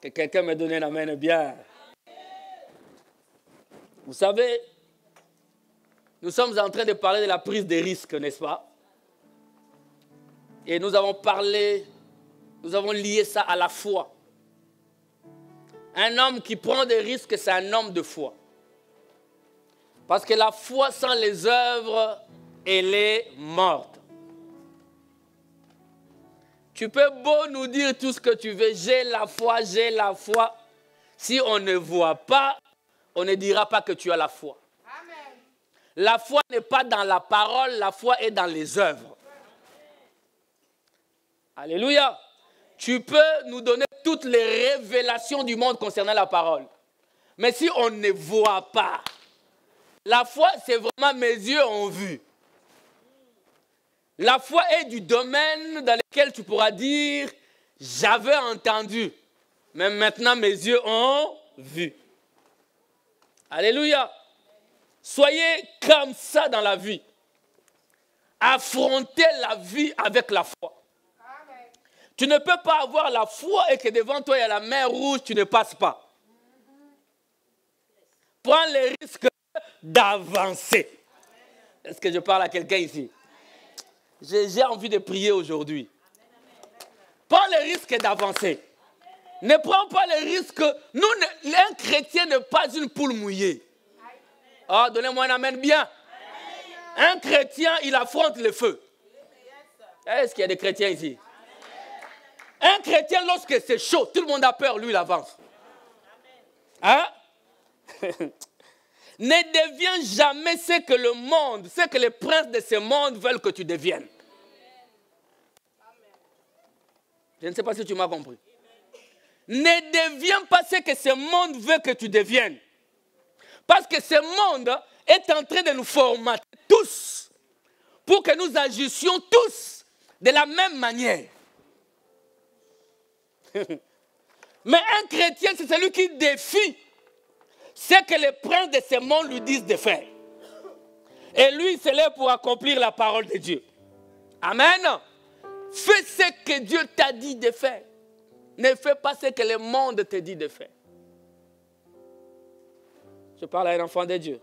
Que quelqu'un me donne un amen bien. Vous savez, nous sommes en train de parler de la prise de risque, n'est-ce pas? Et nous avons lié ça à la foi. Un homme qui prend des risques, c'est un homme de foi. Parce que la foi sans les œuvres, elle est morte. Tu peux beau nous dire tout ce que tu veux, j'ai la foi, j'ai la foi. Si on ne voit pas, on ne dira pas que tu as la foi. Amen. La foi n'est pas dans la parole, la foi est dans les œuvres. Alléluia. Tu peux nous donner toutes les révélations du monde concernant la parole. Mais si on ne voit pas, la foi, c'est vraiment mes yeux ont vu. La foi est du domaine dans lequel tu pourras dire, j'avais entendu, mais maintenant mes yeux ont vu. Alléluia. Soyez comme ça dans la vie. Affrontez la vie avec la foi. Amen. Tu ne peux pas avoir la foi et que devant toi il y a la mer rouge, tu ne passes pas. Prends le risque d'avancer. Est-ce que je parle à quelqu'un ici? J'ai envie de prier aujourd'hui. Prends le risque d'avancer. Ne prends pas le risque. Un chrétien n'est pas une poule mouillée. Oh, donnez-moi un amen bien. Un chrétien, il affronte le feu. Est-ce qu'il y a des chrétiens ici? Un chrétien, lorsque c'est chaud, tout le monde a peur, lui, il avance. Hein? Ne deviens jamais ce que le monde, ce que les princes de ce monde veulent que tu deviennes. Je ne sais pas si tu m'as compris. Ne deviens pas ce que ce monde veut que tu deviennes. Parce que ce monde est en train de nous formater tous pour que nous agissions tous de la même manière. Mais un chrétien, c'est celui qui défie ce que les princes de ce monde lui disent de faire. Et lui, c'est là pour accomplir la parole de Dieu. Amen. Fais ce que Dieu t'a dit de faire. Ne fais pas ce que le monde te dit de faire. Je parle à un enfant de Dieu.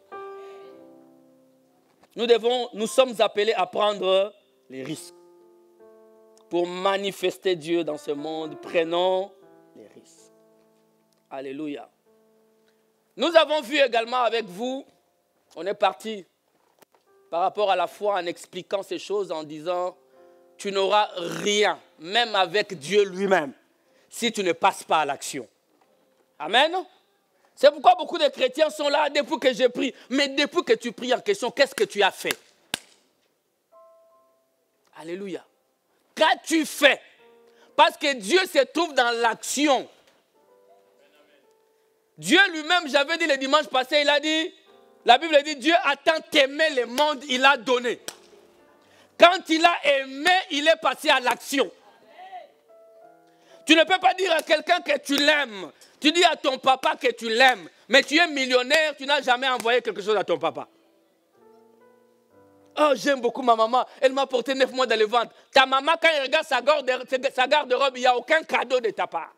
Nous sommes appelés à prendre les risques. Pour manifester Dieu dans ce monde, prenons les risques. Alléluia. Nous avons vu également avec vous, on est parti par rapport à la foi en expliquant ces choses en disant, tu n'auras rien, même avec Dieu lui-même, si tu ne passes pas à l'action. Amen. C'est pourquoi beaucoup de chrétiens sont là depuis que j'ai pris. Mais depuis que tu pries en question, qu'est-ce que tu as fait? Alléluia. Qu'as-tu fait? Parce que Dieu se trouve dans l'action. Dieu lui-même, j'avais dit le dimanche passé, il a dit, la Bible dit, Dieu a tant aimé le monde, il a donné. Quand il a aimé, il est passé à l'action. Tu ne peux pas dire à quelqu'un que tu l'aimes. Tu dis à ton papa que tu l'aimes, mais tu es millionnaire, tu n'as jamais envoyé quelque chose à ton papa. Oh, j'aime beaucoup ma maman, elle m'a porté 9 mois dans le ventre. Ta maman, quand elle regarde sa garde-robe, il n'y a aucun cadeau de ta part.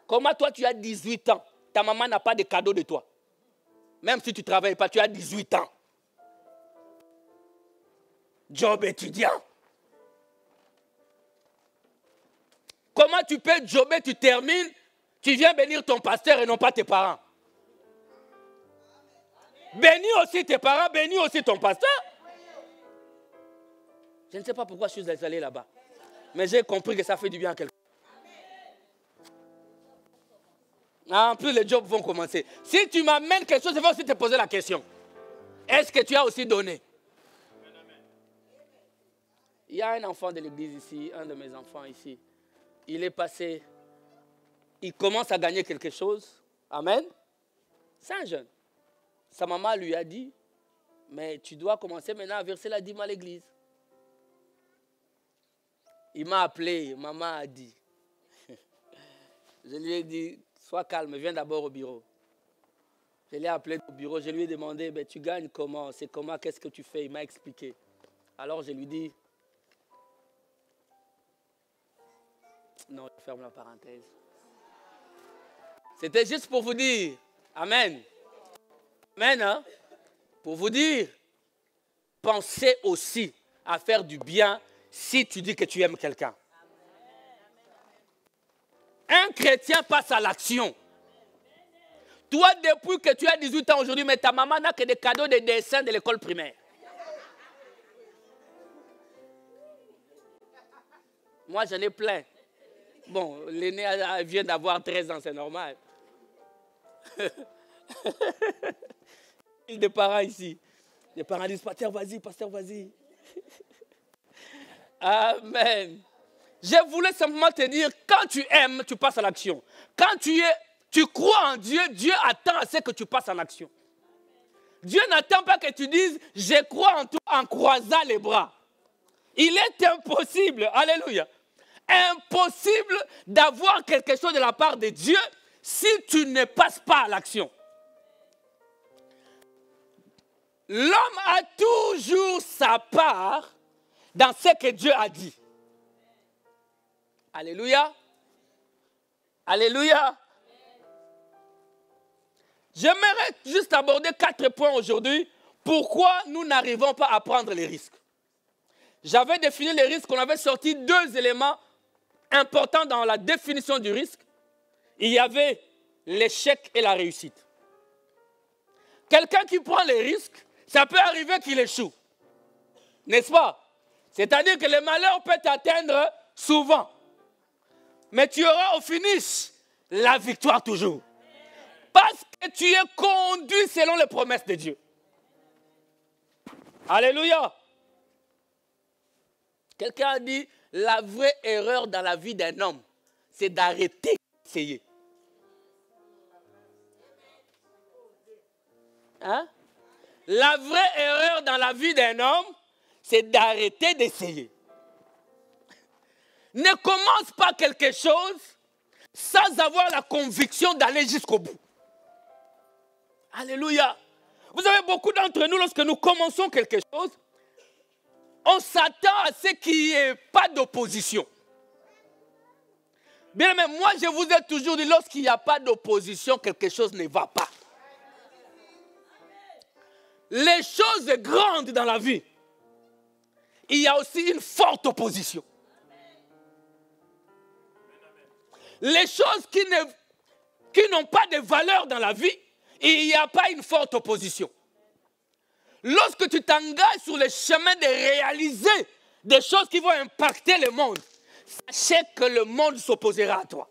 Comment toi tu as 18 ans, ta maman n'a pas de cadeau de toi. Même si tu ne travailles pas, tu as 18 ans. Job étudiant. Comment tu peux jobber, tu termines, tu viens bénir ton pasteur et non pas tes parents. Bénis aussi tes parents, bénis aussi ton pasteur. Je ne sais pas pourquoi je suis allé là-bas. Mais j'ai compris que ça fait du bien à quelqu'un. En plus, les jobs vont commencer. Si tu m'amènes quelque chose, je vais aussi te poser la question. Est-ce que tu as aussi donné? Il y a un enfant de l'église ici, un de mes enfants ici. Il est passé, il commence à gagner quelque chose. Amen. C'est un jeune. Sa maman lui a dit, mais tu dois commencer maintenant à verser la dîme à l'église. Il m'a appelé, maman a dit. Je lui ai dit, sois calme, viens d'abord au bureau. Je l'ai appelé au bureau, je lui ai demandé, tu gagnes comment? C'est comment? Qu'est-ce que tu fais? Il m'a expliqué. Alors je lui dis, Non, je ferme la parenthèse. C'était juste pour vous dire, amen. Amen, hein? Pour vous dire, pensez aussi à faire du bien si tu dis que tu aimes quelqu'un. Un chrétien passe à l'action. Toi, depuis que tu as 18 ans aujourd'hui, mais ta maman n'a que des cadeaux de dessin de l'école primaire. Moi, j'en ai plein. Bon, l'aîné vient d'avoir 13 ans, c'est normal. Il y a des parents ici. Les parents disent, pasteur, vas-y. Amen. Je voulais simplement te dire, quand tu aimes, tu passes à l'action. Quand tu crois en Dieu, Dieu attend à ce que tu passes en action. Dieu n'attend pas que tu dises, je crois en toi en croisant les bras. Il est impossible, alléluia, impossible d'avoir quelque chose de la part de Dieu si tu ne passes pas à l'action. L'homme a toujours sa part dans ce que Dieu a dit. Alléluia. Alléluia. J'aimerais juste aborder 4 points aujourd'hui. Pourquoi nous n'arrivons pas à prendre les risques? J'avais défini les risques, on avait sorti 2 éléments importants dans la définition du risque. Il y avait l'échec et la réussite. Quelqu'un qui prend les risques, ça peut arriver qu'il échoue. N'est-ce pas? C'est-à-dire que le malheur peut t'atteindre souvent. Mais tu auras au finish la victoire toujours. Parce que tu es conduit selon les promesses de Dieu. Alléluia. Quelqu'un a dit, la vraie erreur dans la vie d'un homme, c'est d'arrêter d'essayer. Hein? La vraie erreur dans la vie d'un homme, c'est d'arrêter d'essayer. Ne commence pas quelque chose sans avoir la conviction d'aller jusqu'au bout. Alléluia. Vous savez, beaucoup d'entre nous, lorsque nous commençons quelque chose, on s'attend à ce qu'il n'y ait pas d'opposition. Bien, mais moi, je vous ai toujours dit, lorsqu'il n'y a pas d'opposition, quelque chose ne va pas. Les choses grandes dans la vie, il y a aussi une forte opposition. Les choses qui n'ont pas de valeur dans la vie, il n'y a pas une forte opposition. Lorsque tu t'engages sur le chemin de réaliser des choses qui vont impacter le monde, sachez que le monde s'opposera à toi.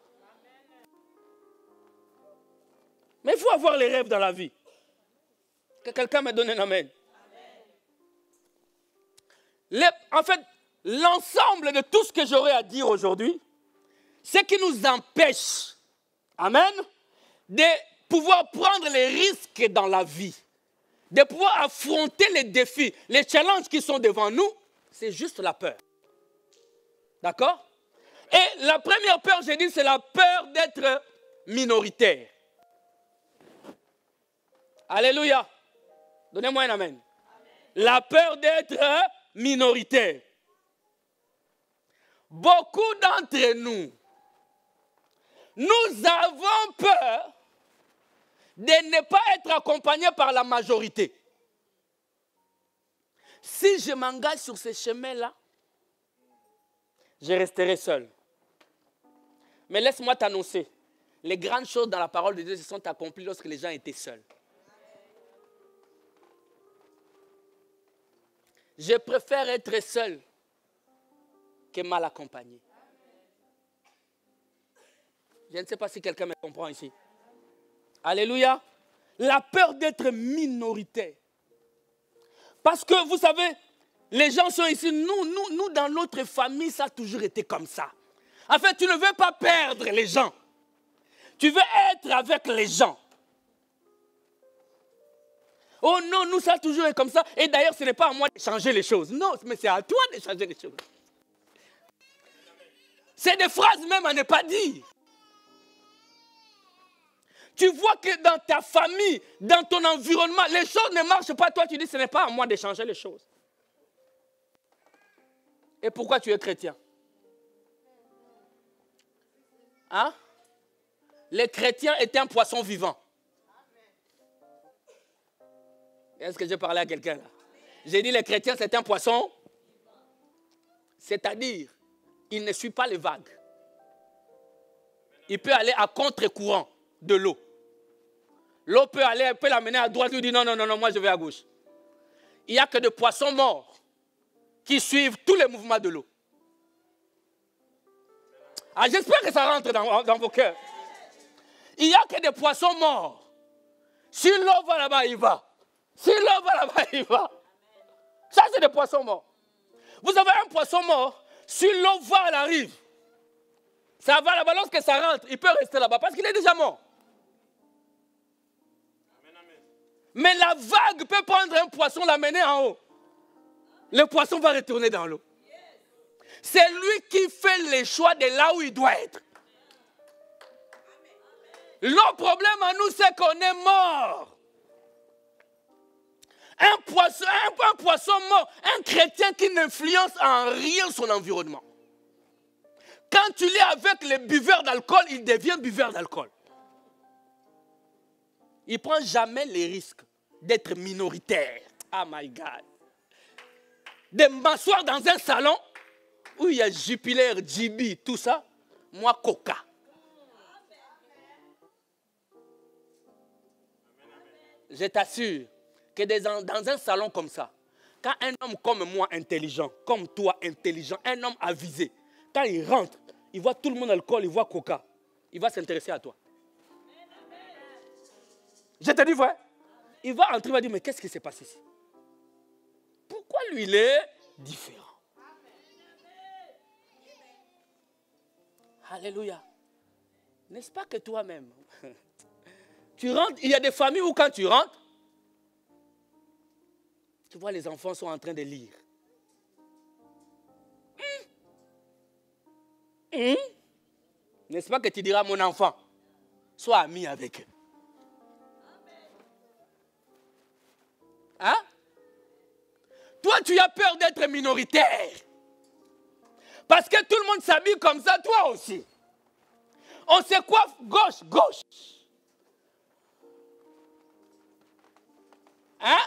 Mais il faut avoir les rêves dans la vie. Que quelqu'un me donne un amen. En fait, l'ensemble de tout ce que j'aurai à dire aujourd'hui, ce qui nous empêche, amen, de pouvoir prendre les risques dans la vie, de pouvoir affronter les défis, les challenges qui sont devant nous, c'est juste la peur. D'accord? Et la première peur, j'ai dit, c'est la peur d'être minoritaire. Alléluia. Donnez-moi un amen. La peur d'être minoritaire. Beaucoup d'entre nous, nous avons peur de ne pas être accompagnés par la majorité. Si je m'engage sur ce chemin-là, je resterai seul. Mais laisse-moi t'annoncer, les grandes choses dans la parole de Dieu se sont accomplies lorsque les gens étaient seuls. Je préfère être seul que mal accompagné. Je ne sais pas si quelqu'un me comprend ici. Alléluia. La peur d'être minoritaire. Parce que vous savez, les gens sont ici. Nous, dans notre famille, ça a toujours été comme ça. En fait, tu ne veux pas perdre les gens. Tu veux être avec les gens. Oh non, nous, ça a toujours été comme ça. Et d'ailleurs, ce n'est pas à moi de changer les choses. Non, mais c'est à toi de changer les choses. C'est des phrases même à ne pas dire. Tu vois que dans ta famille, dans ton environnement, les choses ne marchent pas. Toi, tu dis, ce n'est pas à moi de changer les choses. Et pourquoi tu es chrétien? Hein? Les chrétiens étaient un poisson vivant. Est-ce que j'ai parlé à quelqu'un là? J'ai dit les chrétiens c'est un poisson. C'est-à-dire, il ne suit pas les vagues. Il peut aller à contre-courant de l'eau. L'eau peut l'amener à droite, lui dit non, moi je vais à gauche. Il n'y a que des poissons morts qui suivent tous les mouvements de l'eau. Ah, j'espère que ça rentre dans vos cœurs. Il n'y a que des poissons morts. Si l'eau va là-bas, il va. Si l'eau va là-bas, il va. Ça, c'est des poissons morts. Vous avez un poisson mort, si l'eau va, elle arrive. Ça va là-bas, lorsque ça rentre, il peut rester là-bas parce qu'il est déjà mort. Mais la vague peut prendre un poisson, l'amener en haut. Le poisson va retourner dans l'eau. C'est lui qui fait les choix de là où il doit être. Le problème à nous, c'est qu'on est mort. Un poisson mort, un chrétien qui n'influence en rien son environnement. Quand tu l'es avec les buveurs d'alcool, il devient buveur d'alcool. Il ne prend jamais les risques d'être minoritaire. Oh my God. De m'asseoir dans un salon où il y a Jupiler, JB, tout ça. Moi, Coca. Je t'assure que dans un salon comme ça, quand un homme comme moi, intelligent, comme toi, intelligent, un homme avisé, quand il rentre, il voit tout le monde alcool, il voit Coca, il va s'intéresser à toi. Je te dis vrai. Il va entrer, il va dire, mais qu'est-ce qui s'est passé ici? Pourquoi lui, il est différent? Alléluia. N'est-ce pas que toi-même, tu rentres, il y a des familles où quand tu rentres, tu vois les enfants sont en train de lire. N'est-ce pas que tu diras, mon enfant, sois ami avec eux. Hein? Toi, tu as peur d'être minoritaire. Parce que tout le monde s'habille comme ça, toi aussi. On se coiffe gauche, gauche. Hein?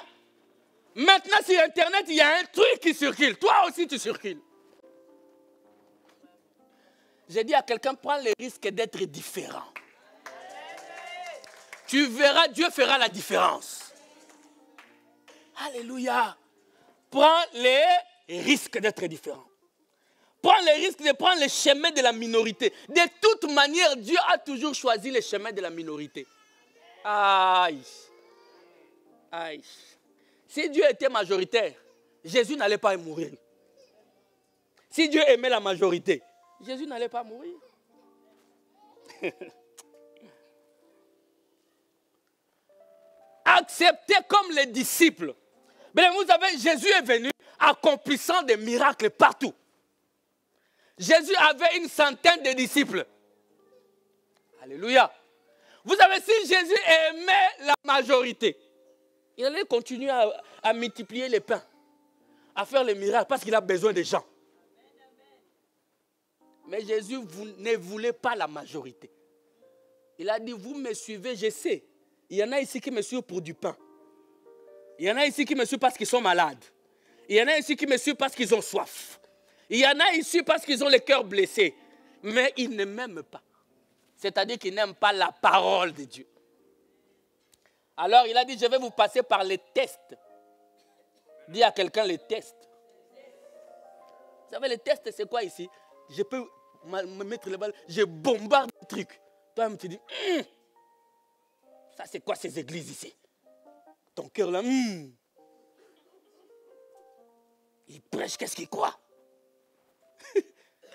Maintenant, sur Internet, il y a un truc qui circule. Toi aussi, tu circules. J'ai dit à quelqu'un, prends le risque d'être différent. Tu verras, Dieu fera la différence. Alléluia. Prends les risques d'être différent. Prends le risque de prendre le chemin de la minorité. De toute manière, Dieu a toujours choisi le chemin de la minorité. Aïe. Aïe. Si Dieu était majoritaire, Jésus n'allait pas mourir. Si Dieu aimait la majorité, Jésus n'allait pas mourir. Acceptez comme les disciples. Mais vous savez, Jésus est venu accomplissant des miracles partout. Jésus avait une centaine de disciples. Alléluia. Vous savez, si Jésus aimait la majorité, il allait continuer à multiplier les pains, à faire les miracles parce qu'il a besoin des gens. Mais Jésus ne voulait pas la majorité. Il a dit, vous me suivez, je sais. Il y en a ici qui me suivent pour du pain. Il y en a ici qui me suivent parce qu'ils sont malades. Il y en a ici qui me suivent parce qu'ils ont soif. Il y en a ici parce qu'ils ont le cœur blessé. Mais ils ne m'aiment pas. C'est-à-dire qu'ils n'aiment pas la parole de Dieu. Alors il a dit, je vais vous passer par les tests. Dis à quelqu'un les tests. Vous savez, les tests, c'est quoi ici? Je peux me mettre les balles, je bombarde le truc. Toi-même, tu dis, ça c'est quoi ces églises ici? Ton cœur là, il prêche, qu'est-ce qu'il croit?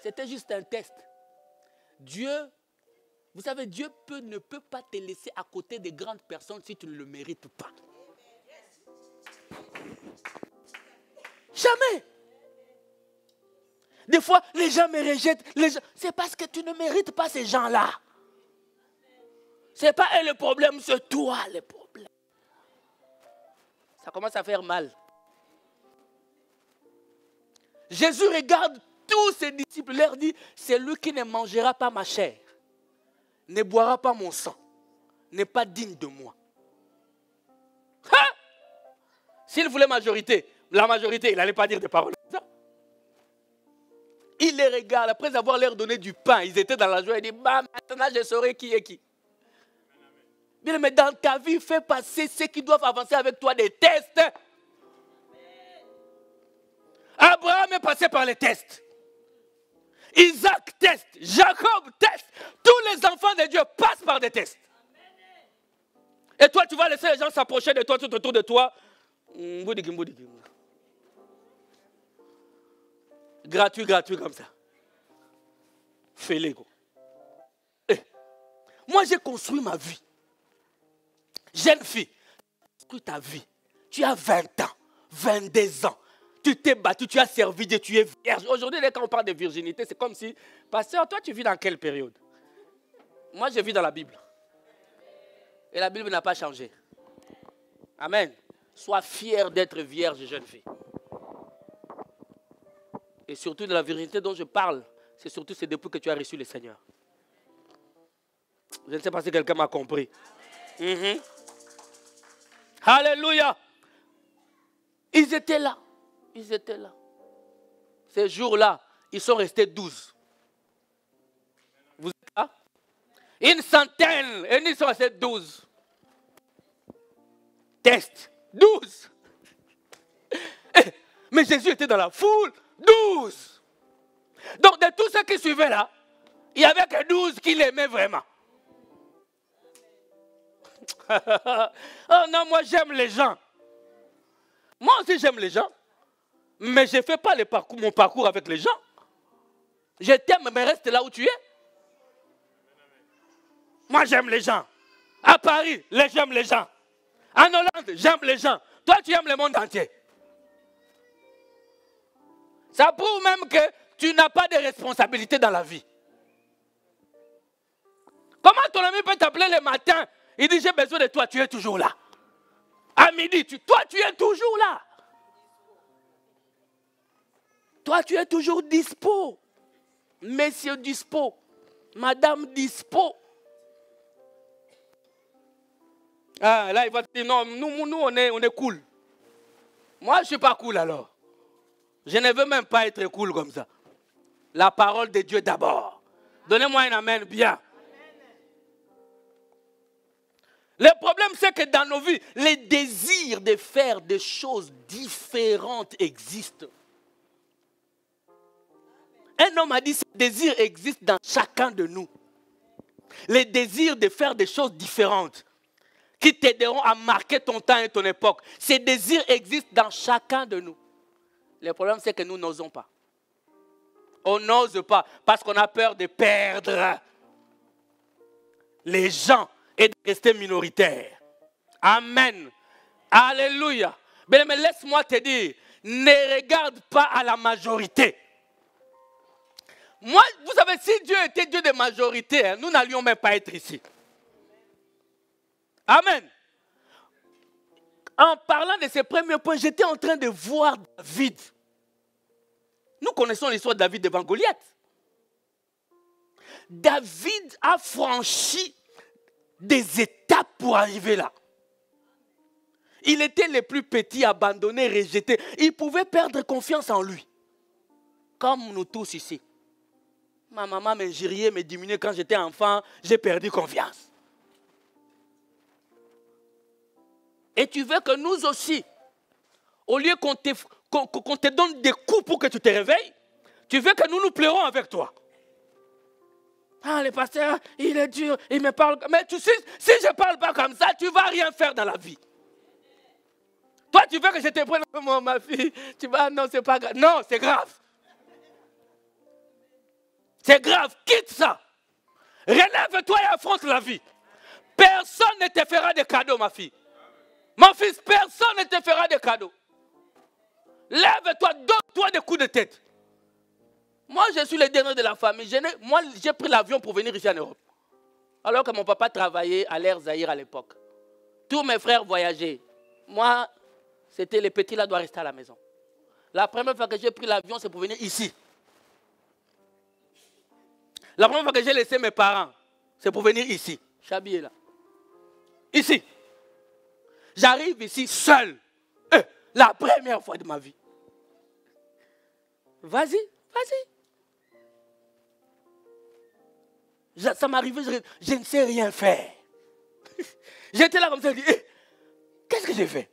C'était juste un test. Dieu, vous savez, Dieu ne peut pas te laisser à côté des grandes personnes si tu ne le mérites pas. Jamais. Des fois, les gens me rejettent. C'est parce que tu ne mérites pas ces gens-là. Ce n'est pas eux le problème, c'est toi le problème. Ça commence à faire mal. Jésus regarde tous ses disciples, leur dit, c'est lui qui ne mangera pas ma chair ne boira pas mon sang, n'est pas digne de moi. Hein? S'il voulait la majorité, il n'allait pas dire des paroles comme ça. Il les regarde, après avoir leur donné du pain, ils étaient dans la joie, il dit, bah, maintenant je saurai qui est qui. Bien, mais dans ta vie, fais passer ceux qui doivent avancer avec toi des tests. Abraham est passé par les tests. Isaac teste, Jacob teste. Tous les enfants de Dieu passent par des tests. Et toi, tu vas laisser les gens s'approcher de toi, tout autour de toi. Gratuit comme ça. Fais-les. Moi, j'ai construit ma vie. Jeune fille, tu as construit ta vie. Tu as 20 ans, 22 ans. Tu t'es battu, tu as servi Dieu, tu es vierge. Aujourd'hui, quand on parle de virginité, c'est comme si, pasteur, toi, tu vis dans quelle période? Moi, je vis dans la Bible. Et la Bible n'a pas changé. Amen. Sois fier d'être vierge, jeune fille. Et surtout, de la virginité dont je parle, c'est depuis que tu as reçu le Seigneur. Je ne sais pas si quelqu'un m'a compris. Alléluia. Ils étaient là. Ils étaient là. Ces jours-là, ils sont restés 12. Vous êtes là? Une centaine. Et ils sont restés 12. Test. 12. Mais Jésus était dans la foule. 12. Donc de tous ceux qui suivaient là, il n'y avait que 12 qui l'aimaient vraiment. Oh non, moi j'aime les gens. Moi aussi j'aime les gens. Mais je ne fais pas mon parcours avec les gens. Je t'aime, mais reste là où tu es. Moi j'aime les gens. À Paris, j'aime les gens. En Hollande, j'aime les gens. Toi, tu aimes le monde entier. Ça prouve même que tu n'as pas de responsabilité dans la vie. Comment ton ami peut t'appeler le matin? Il dit, j'ai besoin de toi, tu es toujours là. À midi, toi, tu es toujours là. Toi, tu es toujours dispo. Messieurs dispo. Madame dispo. Ah, là, il va te dire, non, nous on est cool. Moi, je ne suis pas cool alors. Je ne veux même pas être cool comme ça. La parole de Dieu d'abord. Donnez-moi un amen bien. Le problème, c'est que dans nos vies, les désirs de faire des choses différentes existent. Un homme a dit, ce désir existe dans chacun de nous. Les désirs de faire des choses différentes qui t'aideront à marquer ton temps et ton époque. Ces désirs existent dans chacun de nous. Le problème, c'est que nous n'osons pas. On n'ose pas parce qu'on a peur de perdre les gens et de rester minoritaire. Amen. Alléluia. Mais laisse-moi te dire, ne regarde pas à la majorité. Moi, vous savez, si Dieu était Dieu de majorité, nous n'allions même pas être ici. Amen. En parlant de ces premiers points, j'étais en train de voir David. Nous connaissons l'histoire de David devant Goliath. David a franchi des étapes pour arriver là. Il était le plus petit, abandonné, rejeté. Il pouvait perdre confiance en lui. Comme nous tous ici. Ma maman m'injuriait, me diminuait quand j'étais enfant. J'ai perdu confiance. Et tu veux que nous aussi, au lieu qu'on te donne des coups pour que tu te réveilles, tu veux que nous nous pleurons avec toi. Ah, le pasteur, il est dur, il me parle. Mais tu sais, si je ne parle pas comme ça, tu ne vas rien faire dans la vie. Toi, tu veux que je te prenne, ma fille, tu vas, non, c'est pas grave. Non, c'est grave. C'est grave, quitte ça. Relève-toi et affronte la vie. Personne ne te fera de cadeaux, ma fille. Mon fils, personne ne te fera de cadeaux. Lève-toi, donne-toi des coups de tête. Moi, je suis le dernier de la famille. Moi, j'ai pris l'avion pour venir ici en Europe. Alors que mon papa travaillait à l'Air Zahir à l'époque. Tous mes frères voyageaient. Moi, c'était les petits là doivent rester à la maison. La première fois que j'ai pris l'avion, c'est pour venir ici. La première fois que j'ai laissé mes parents, c'est pour venir ici. Je suis habillé là. Ici. J'arrive ici seul. La première fois de ma vie. Vas-y, vas-y. Ça m'est arrivé, je ne sais rien faire. J'étais là comme ça, je dis, qu'est-ce que j'ai fait?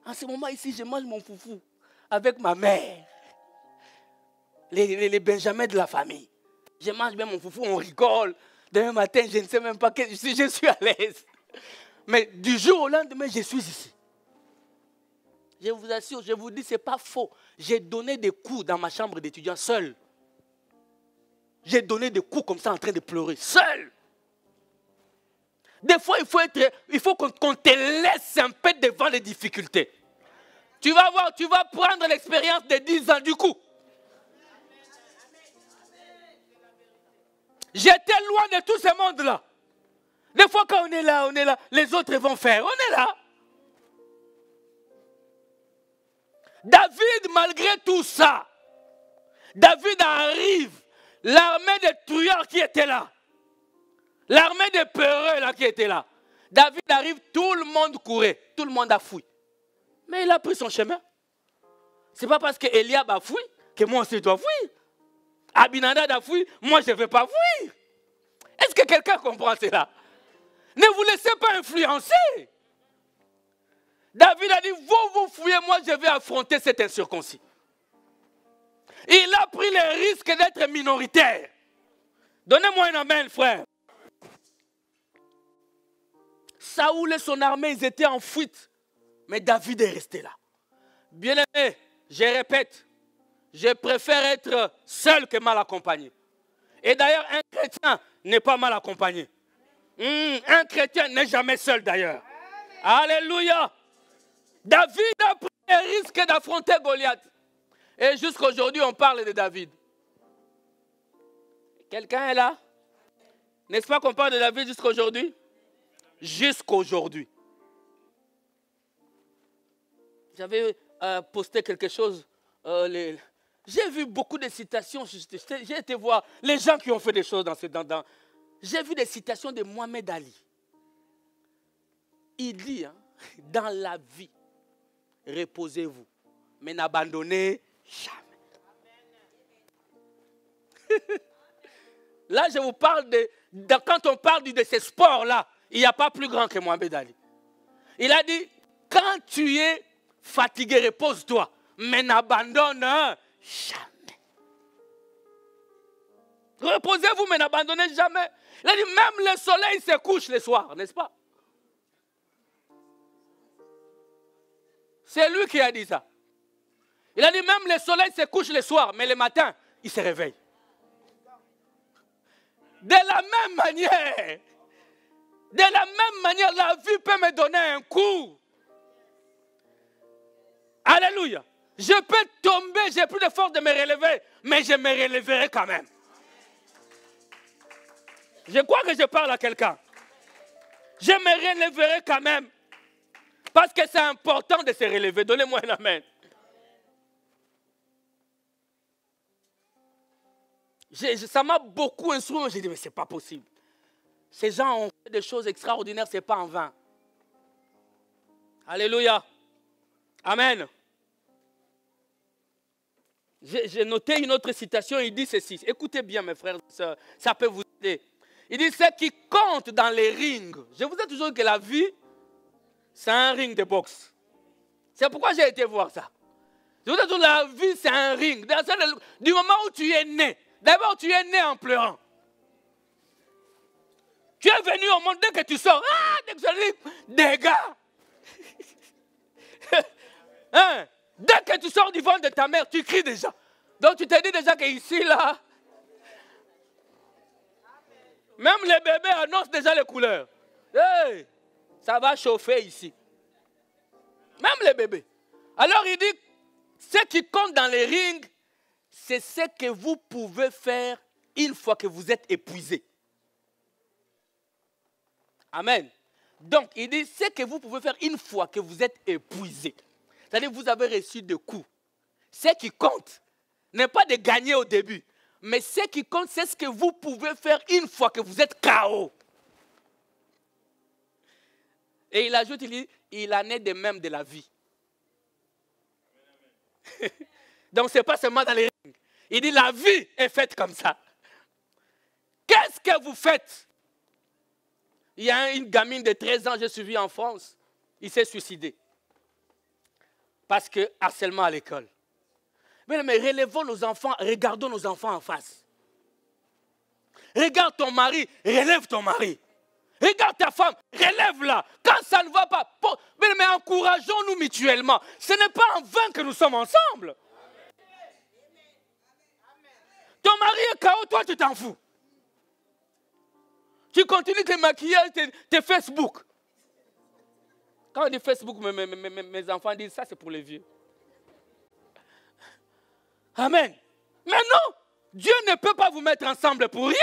En ce moment ici, je mange mon foufou avec ma mère. Les benjamins de la famille. Je mange bien mon foufou, on rigole. Demain matin, je ne sais même pas, je suis à l'aise. Mais du jour au lendemain, je suis ici. Je vous assure, je vous dis, ce n'est pas faux. J'ai donné des coups dans ma chambre d'étudiant seul. J'ai donné des coups comme ça en train de pleurer, seul. Des fois, il faut qu'on te laisse un peu devant les difficultés. Tu vas voir, tu vas prendre l'expérience de 10 ans du coup. J'étais loin de tout ce monde-là. Des fois, quand on est là, les autres vont faire. On est là. David, malgré tout ça, David arrive. L'armée de truands qui était là. L'armée de peureux là qui était là. David arrive, tout le monde courait. Tout le monde a fui. Mais il a pris son chemin. Ce n'est pas parce qu'Eliab a fui que moi aussi je dois fuir. Abinadab a fui, moi je ne vais pas fuir. Est-ce que quelqu'un comprend cela? Ne vous laissez pas influencer. David a dit, vous fouillez, moi je vais affronter cet incirconcis. Il a pris le risque d'être minoritaire. Donnez-moi un amen, frère. Saoul et son armée, ils étaient en fuite. Mais David est resté là. Bien-aimé, je répète, je préfère être seul que mal accompagné. Et d'ailleurs, un chrétien n'est pas mal accompagné. Un chrétien n'est jamais seul d'ailleurs. Alléluia. David a pris le risque d'affronter Goliath. Et jusqu'à aujourd'hui, on parle de David. Quelqu'un est là? N'est-ce pas qu'on parle de David jusqu'à aujourd'hui? Jusqu'à aujourd'hui. J'avais posté quelque chose. J'ai vu beaucoup de citations. J'ai été voir les gens qui ont fait des choses dans ce... J'ai vu des citations de Mohamed Ali. Il dit, dans la vie, reposez-vous, mais n'abandonnez jamais. Là, je vous parle quand on parle de ces sports-là, il n'y a pas plus grand que Mohamed Ali. Il a dit, quand tu es fatigué, repose-toi, mais n'abandonne jamais. Reposez-vous, mais n'abandonnez jamais. Il a dit, même le soleil se couche le soir, n'est-ce pas? C'est lui qui a dit ça. Il a dit, même le soleil se couche le soir, mais le matin, il se réveille. De la même manière, la vie peut me donner un coup. Alléluia. Je peux tomber, j'ai plus de force de me relever, mais je me relèverai quand même. Je crois que je parle à quelqu'un. Je me relèverai quand même. Parce que c'est important de se relever. Donnez-moi un amen. Ça m'a beaucoup instruit. J'ai dit, mais ce n'est pas possible. Ces gens ont fait des choses extraordinaires, ce n'est pas en vain. Alléluia. Amen. J'ai noté une autre citation, il dit ceci. Écoutez bien, mes frères et sœurs, ça peut vous aider. Il dit, ce qui compte dans les rings. Je vous ai toujours dit que la vie, c'est un ring de boxe. C'est pourquoi j'ai été voir ça. Je vous ai dit, la vie, c'est un ring. Du moment où tu es né, d'abord, tu es né en pleurant. Tu es venu au monde dès que tu sors. Dès que tu dis, dégâts. Dès que tu sors du ventre de ta mère, tu cries déjà. Donc tu te dis déjà qu'ici, là, même les bébés annoncent déjà les couleurs. Hey, ça va chauffer ici. Même les bébés. Alors il dit, ce qui compte dans les rings, c'est ce que vous pouvez faire une fois que vous êtes épuisé. Amen. Donc, il dit, ce que vous pouvez faire une fois que vous êtes épuisé. C'est-à-dire que vous avez reçu des coups. Ce qui compte n'est pas de gagner au début, Mais ce qui compte, c'est ce que vous pouvez faire une fois que vous êtes KO. Et il ajoute, il dit, il en est de même de la vie. Donc ce n'est pas seulement dans les rings. Il dit, la vie est faite comme ça. Qu'est-ce que vous faites? Il y a une gamine de 13 ans, j'ai suivi en France. Il s'est suicidé. Parce que harcèlement à l'école. Mais relevons nos enfants, regardons nos enfants en face. Regarde ton mari, relève ton mari. Regarde ta femme, relève-la. Quand ça ne va pas, mais encourageons-nous mutuellement. Ce n'est pas en vain que nous sommes ensemble. Ton mari est KO, toi tu t'en fous. Tu continues tes maquillages, tes Facebook. Quand on dit Facebook, mes enfants disent ça c'est pour les vieux. Amen. Mais non, Dieu ne peut pas vous mettre ensemble pour rien.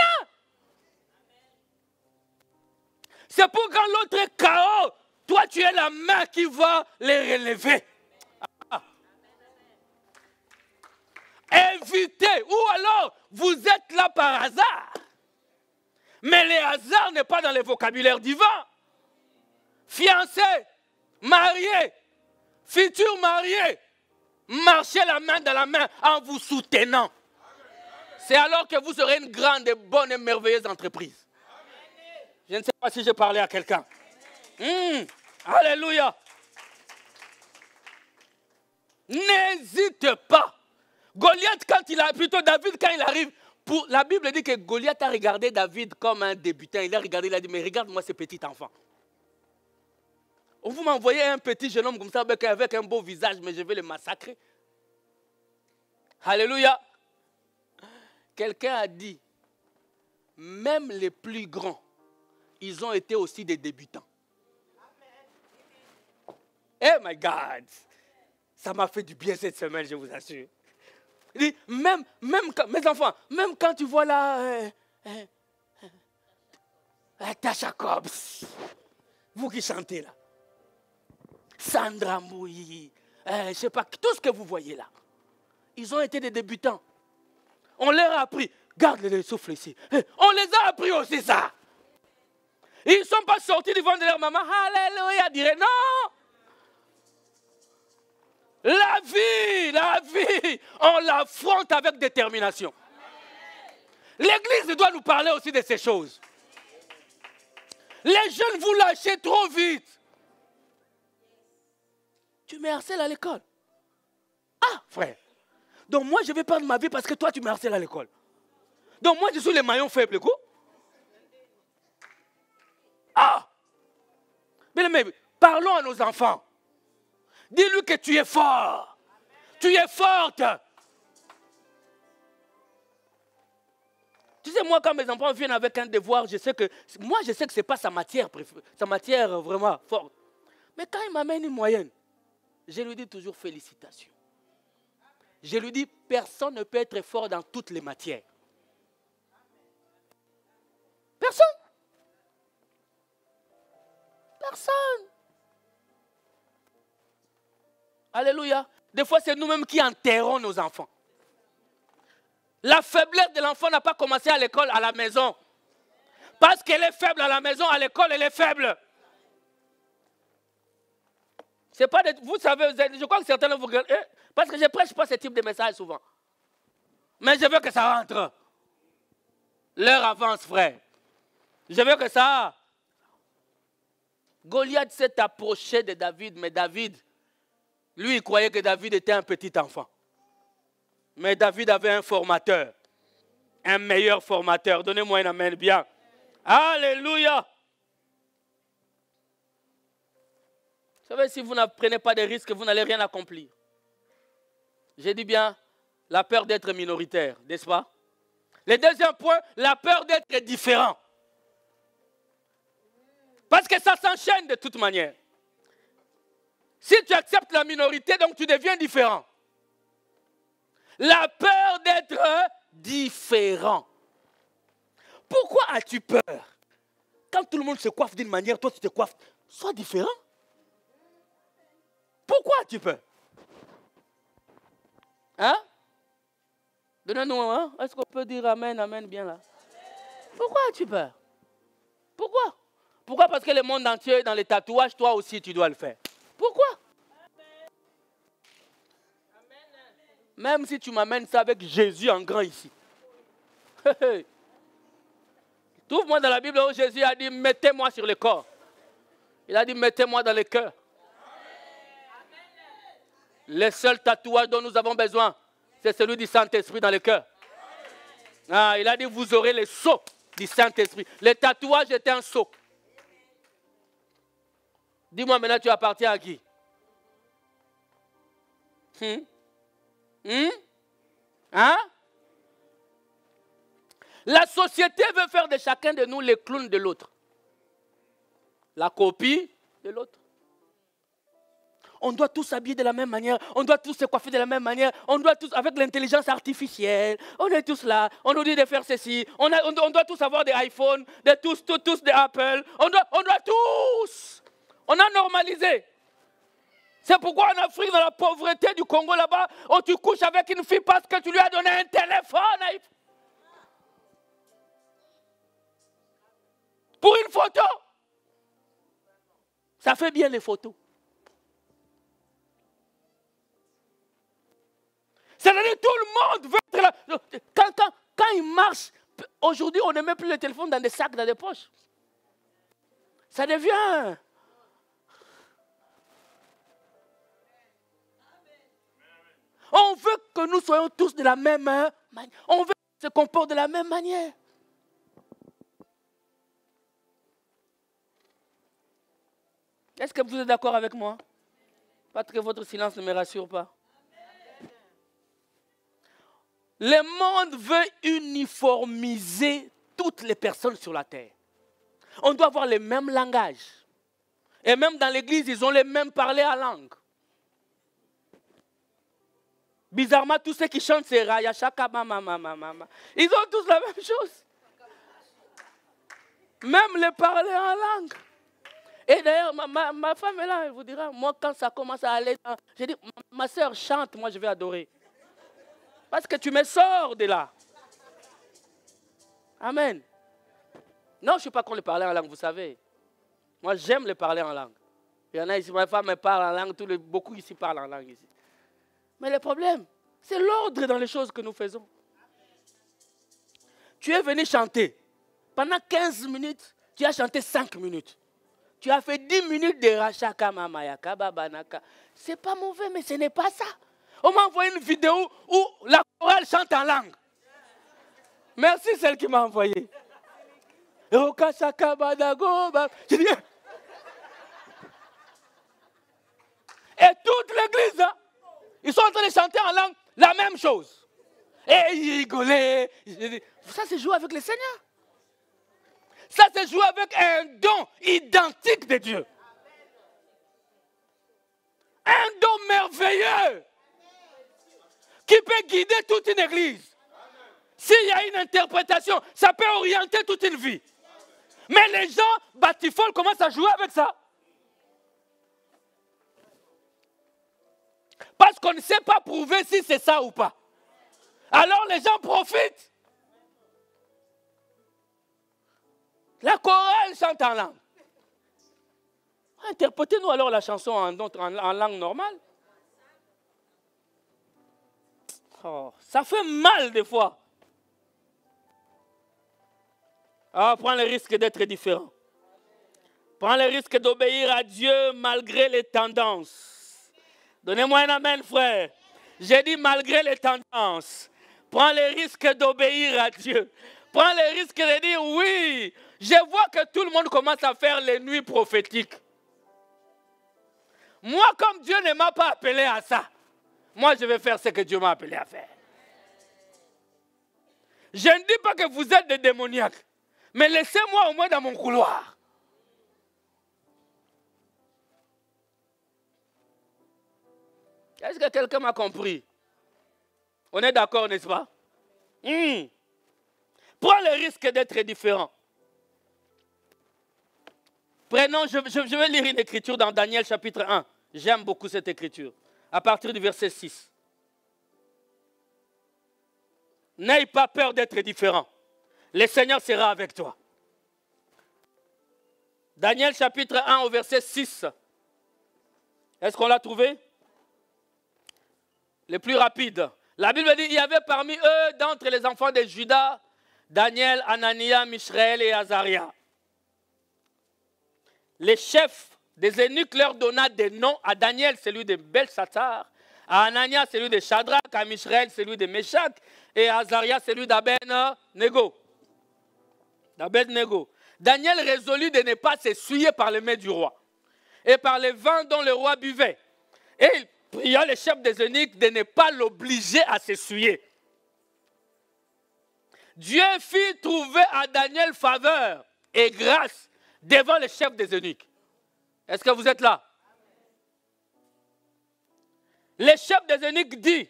C'est pour quand l'autre est KO, toi tu es la main qui va les relever. Ah. Invitez, ou alors vous êtes là par hasard. Mais le hasard n'est pas dans le vocabulaire divin. Fiancé, marié, futur marié, marchez la main dans la main en vous soutenant. C'est alors que vous serez une grande, bonne et merveilleuse entreprise. Je ne sais pas si je parlais à quelqu'un. Alléluia. N'hésite pas. Goliath, David, quand il arrive, la Bible dit que Goliath a regardé David comme un débutant. Il a regardé, il a dit, mais regarde-moi ce petit enfant. Vous m'envoyez un petit jeune homme comme ça avec un beau visage, mais je vais le massacrer. Alléluia. Quelqu'un a dit, même les plus grands, ils ont été aussi des débutants. Oh my God. Ça m'a fait du bien cette semaine, je vous assure. Il dit, même quand, mes enfants, même quand tu vois là, Tasha Cobbs, vous qui chantez là, Sandra Mouyi, je ne sais pas, tout ce que vous voyez là, ils ont été des débutants. On leur a appris, garde le souffle ici. On les a appris aussi ça. Ils ne sont pas sortis devant de leur maman, alléluia, dirait non. La vie, on l'affronte avec détermination. L'Église doit nous parler aussi de ces choses. Les jeunes, vous lâchez trop vite. Tu me harcèles à l'école. Ah, frère. Donc moi, je vais perdre ma vie parce que toi, tu me harcèles à l'école. Donc moi, je suis le maillon faible, quoi. Ah! Mais parlons à nos enfants. Dis-lui que tu es fort. Tu es forte. Tu sais, moi, quand mes enfants viennent avec un devoir, je sais que ce n'est pas sa matière vraiment forte. Mais quand il m'amène une moyenne, je lui dis toujours félicitations. Je lui dis, personne ne peut être fort dans toutes les matières. Personne. Personne. Alléluia. Des fois, c'est nous-mêmes qui enterrons nos enfants. La faiblesse de l'enfant n'a pas commencé à l'école, à la maison. Parce qu'elle est faible à la maison, à l'école, elle est faible. C'est pas vous savez, je crois que certains de vous regardent, parce que je ne prêche pas ce type de message souvent. Mais je veux que ça rentre. L'heure avance, frère. Je veux que ça... Goliath s'est approché de David, mais David, lui, il croyait que David était un petit enfant. Mais David avait un formateur, un meilleur formateur. Donnez-moi un amen bien. Alléluia. Vous savez, si vous ne prenez pas de risques, vous n'allez rien accomplir. J'ai dit bien, la peur d'être minoritaire, n'est-ce pas? Le deuxième point, la peur d'être différent. Parce que ça s'enchaîne de toute manière. Si tu acceptes la minorité, donc tu deviens différent. La peur d'être différent. Pourquoi as-tu peur? Quand tout le monde se coiffe d'une manière, toi tu te coiffes. Sois différent. Pourquoi as-tu peur? Hein? Donnez-nous un. Est-ce qu'on peut dire Amen, Amen bien là? Pourquoi tu peurs? Pourquoi? Pourquoi? Parce que le monde entier est dans les tatouages, toi aussi tu dois le faire. Pourquoi? Même si tu m'amènes ça avec Jésus en grand ici. Trouve-moi dans la Bible où Jésus a dit, mettez-moi sur le corps. Il a dit, mettez-moi dans le cœur. Le seul tatouage dont nous avons besoin, c'est celui du Saint-Esprit dans le cœur. Ah, il a dit, vous aurez le sceau du Saint-Esprit. Le tatouage était un sceau. Dis-moi maintenant, tu appartiens à qui? Hein? La société veut faire de chacun de nous les clowns de l'autre. La copie de l'autre. On doit tous s'habiller de la même manière, on doit tous se coiffer de la même manière, on doit tous, avec l'intelligence artificielle, on est tous là, on nous dit de faire ceci, on doit tous avoir des iPhones, tous des Apple, on doit tous. On a normalisé. C'est pourquoi en Afrique, dans la pauvreté du Congo là-bas, tu couches avec une fille parce que tu lui as donné un téléphone. Pour une photo. Ça fait bien les photos. C'est-à-dire tout le monde veut être là. Quand il marche, aujourd'hui on ne met plus le téléphone dans des sacs, dans des poches. Ça devient... On veut que nous soyons tous de la même manière. On veut qu'on se comporte de la même manière. Est-ce que vous êtes d'accord avec moi? Parce que votre silence ne me rassure pas. Le monde veut uniformiser toutes les personnes sur la terre. On doit avoir le même langage. Et même dans l'église, ils ont les mêmes parlers à langue. Bizarrement, tous ceux qui chantent, c'est Raya, Shaka, Mama. Ils ont tous la même chose. Même les parler en langue. Et d'ailleurs, ma femme est là, elle vous dira, moi, quand ça commence à aller, j'ai dit, ma soeur chante, moi, je vais adorer. Parce que tu me sors de là. Amen. Non, je ne suis pas contre le parler en langue, vous savez. Moi, j'aime le parler en langue. Il y en a ici, ma femme me parle en langue, beaucoup ici parlent en langue. Ici. Mais le problème, c'est l'ordre dans les choses que nous faisons. Tu es venu chanter. Pendant 15 minutes, tu as chanté 5 minutes. Tu as fait 10 minutes de Rachaka Mamayaka Babanaka. Ce n'est pas mauvais, mais ce n'est pas ça. On m'a envoyé une vidéo où la chorale chante en langue. Merci celle qui m'a envoyé. Et toute l'église, hein, ils sont en train de chanter en langue la même chose. Et ils rigolaient. Ça, c'est jouer avec le Seigneur. Ça, c'est jouer avec un don identique de Dieu. Un don merveilleux qui peut guider toute une église. S'il y a une interprétation, ça peut orienter toute une vie. Mais les gens batifolles commencent à jouer avec ça. Parce qu'on ne sait pas prouver si c'est ça ou pas. Alors les gens profitent. La chorale chante en langue. Interprétez-nous alors la chanson en langue normale. Oh, ça fait mal des fois. Ah, prends le risque d'être différent. Prends le risque d'obéir à Dieu malgré les tendances. Donnez-moi un amen, frère. J'ai dit malgré les tendances. Prends le risque d'obéir à Dieu. Prends le risque de dire oui. Je vois que tout le monde commence à faire les nuits prophétiques. Moi, comme Dieu ne m'a pas appelé à ça, moi, je vais faire ce que Dieu m'a appelé à faire. Je ne dis pas que vous êtes des démoniaques, mais laissez-moi au moins dans mon couloir. Est-ce que quelqu'un m'a compris? On est d'accord, n'est-ce pas? Prends le risque d'être différent. Prenons, je vais lire une écriture dans Daniel chapitre 1. J'aime beaucoup cette écriture. À partir du verset 6. N'aie pas peur d'être différent. Le Seigneur sera avec toi. Daniel chapitre 1 au verset 6. Est-ce qu'on l'a trouvé? Le plus rapide. La Bible dit, il y avait parmi eux, d'entre les enfants de Juda, Daniel, Anania, Mishaël et Azaria. Les chefs des eunuques leur donna des noms. À Daniel, celui de Belshazzar, à Anania, celui de Shadrach, à Mishaël, celui de Meshach, et à Azaria, celui d'Abed-Nego. Daniel résolut de ne pas s'essuyer par les mains du roi et par les vins dont le roi buvait. Et il pria le chef des eunuques de ne pas l'obliger à s'essuyer. Dieu fit trouver à Daniel faveur et grâce devant le chef des eunuques. Est-ce que vous êtes là? Le chef des eunuques dit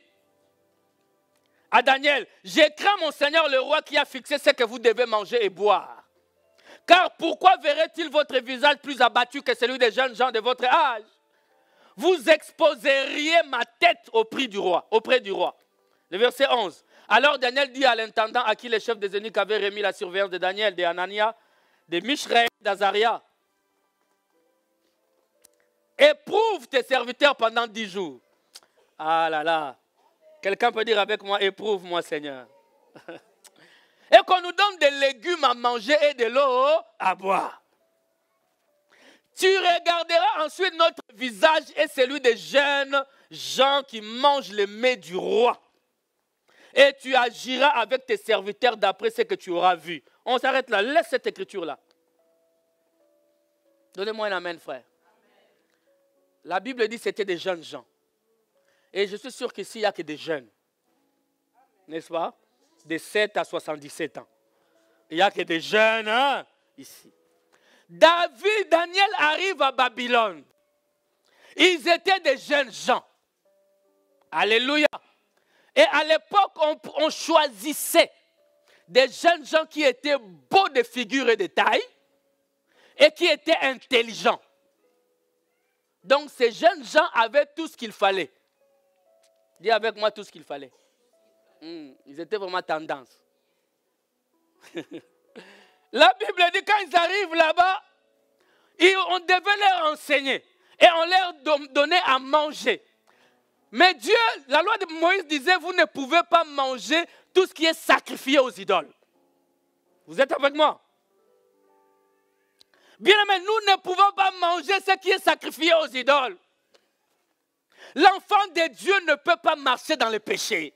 à Daniel, je crains mon Seigneur le roi qui a fixé ce que vous devez manger et boire. Car pourquoi verrait-il votre visage plus abattu que celui des jeunes gens de votre âge? Vous exposeriez ma tête auprès du roi. Le verset 11. Alors Daniel dit à l'intendant à qui le chef des eunuques avait remis la surveillance de Daniel, de Anania, de Mishaël, d'Azaria. Éprouve tes serviteurs pendant 10 jours. Ah là là. Quelqu'un peut dire avec moi, éprouve-moi Seigneur. Et qu'on nous donne des légumes à manger et de l'eau à boire. Tu regarderas ensuite notre visage et celui des jeunes gens qui mangent les mets du roi. Et tu agiras avec tes serviteurs d'après ce que tu auras vu. On s'arrête là. Laisse cette écriture-là. Donnez-moi un amen, frère. La Bible dit que c'était des jeunes gens. Et je suis sûr qu'ici, il n'y a que des jeunes. N'est-ce pas? De 7 à 77 ans. Il n'y a que des jeunes ici. Daniel arrive à Babylone. Ils étaient des jeunes gens. Alléluia. Et à l'époque, on choisissait des jeunes gens qui étaient beaux de figure et de taille et qui étaient intelligents. Donc ces jeunes gens avaient tout ce qu'il fallait. Dis avec moi tout ce qu'il fallait. Ils étaient vraiment tendance. La Bible dit quand ils arrivent là-bas, on devait leur enseigner et on leur donnait à manger. Mais Dieu, la loi de Moïse disait, vous ne pouvez pas manger tout ce qui est sacrifié aux idoles. Vous êtes avec moi? Bien aimé, nous ne pouvons pas manger ce qui est sacrifié aux idoles. L'enfant de Dieu ne peut pas marcher dans le péché.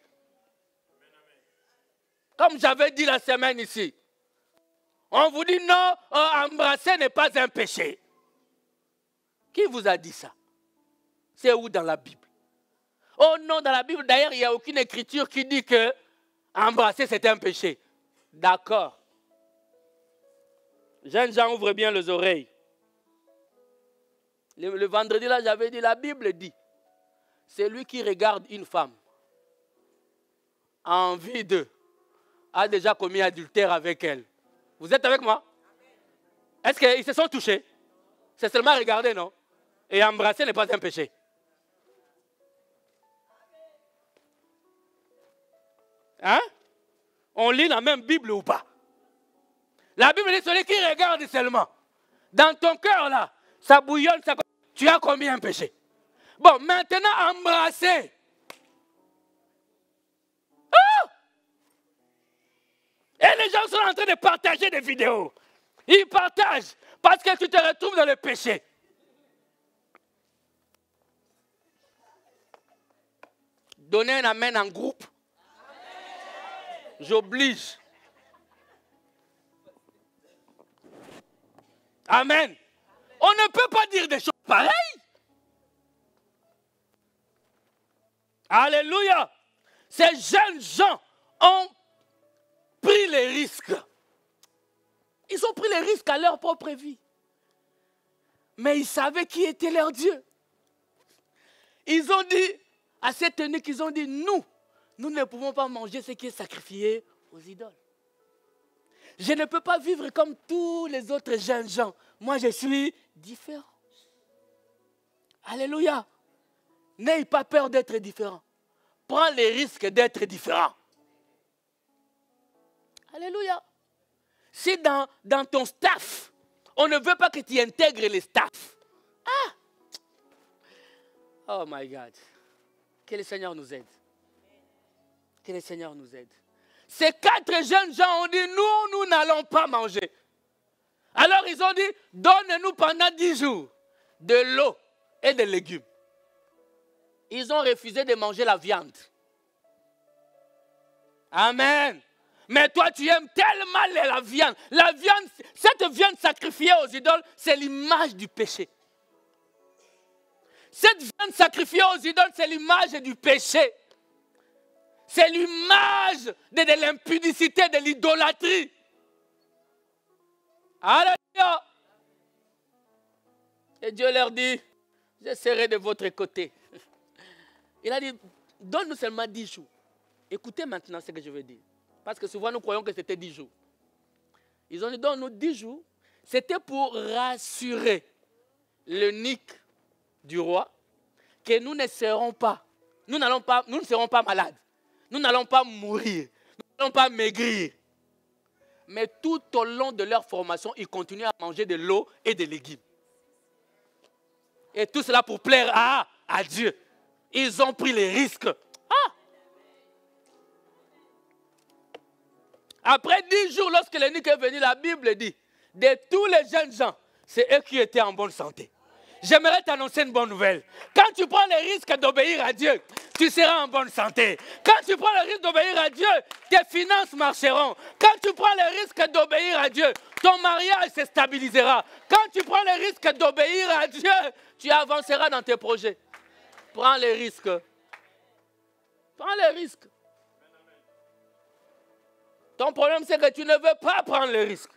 Comme j'avais dit la semaine ici. On vous dit non, embrasser n'est pas un péché. Qui vous a dit ça? C'est où dans la Bible? Oh non, dans la Bible d'ailleurs, il n'y a aucune écriture qui dit que embrasser c'est un péché. D'accord. Jeunes gens, ouvrent bien les oreilles. Le vendredi là, j'avais dit, la Bible dit, c'est lui qui regarde une femme en envie d'eux a déjà commis adultère avec elle. Vous êtes avec moi? Est-ce qu'ils se sont touchés? C'est seulement regarder, non? Et embrasser n'est pas un péché. Hein? On lit la même Bible ou pas? La Bible dit celui qui regarde seulement. Dans ton cœur là, ça bouillonne, tu as commis un péché. Bon, maintenant embrasser. Oh! Et les gens sont en train de partager des vidéos. Ils partagent parce que tu te retrouves dans le péché. Donnez un amen en groupe. J'oblige. Amen. On ne peut pas dire des choses pareilles. Alléluia. Ces jeunes gens ont pris les risques. Ils ont pris les risques à leur propre vie. Mais ils savaient qui était leur Dieu. Ils ont dit, à cette eunuque, ils ont dit, nous ne pouvons pas manger ce qui est sacrifié aux idoles. Je ne peux pas vivre comme tous les autres jeunes gens. Moi, je suis différent. Alléluia. N'aie pas peur d'être différent. Prends les risques d'être différent. Alléluia. Si dans ton staff, on ne veut pas que tu intègres les staffs. Ah! Oh my God. Que le Seigneur nous aide. Que le Seigneur nous aide. Ces 4 jeunes gens ont dit, nous n'allons pas manger. Alors ils ont dit, donne-nous pendant 10 jours de l'eau et des légumes. Ils ont refusé de manger la viande. Amen. Mais toi, tu aimes tellement la viande. La viande, cette viande sacrifiée aux idoles, c'est l'image du péché. Cette viande sacrifiée aux idoles, c'est l'image du péché. C'est l'image de l'impudicité, de l'idolâtrie. Alléluia. Et Dieu leur dit, je serai de votre côté. Il a dit, donne-nous seulement 10 jours. Écoutez maintenant ce que je veux dire. Parce que souvent nous croyons que c'était 10 jours. Ils ont dit, donne-nous 10 jours. C'était pour rassurer l'eunuque du roi que nous ne serons pas, nous ne serons pas malades. Nous n'allons pas mourir. Nous n'allons pas maigrir. Mais tout au long de leur formation, ils continuent à manger de l'eau et des légumes. Et tout cela pour plaire à Dieu. Ils ont pris les risques. Après 10 jours, lorsque l'eunuque est venu, la Bible dit, de tous les jeunes gens, c'est eux qui étaient en bonne santé. J'aimerais t'annoncer une bonne nouvelle. Quand tu prends le risque d'obéir à Dieu, tu seras en bonne santé. Quand tu prends le risque d'obéir à Dieu, tes finances marcheront. Quand tu prends le risque d'obéir à Dieu, ton mariage se stabilisera. Quand tu prends le risque d'obéir à Dieu, tu avanceras dans tes projets. Prends les risques. Prends les risques. Ton problème, c'est que tu ne veux pas prendre le risque.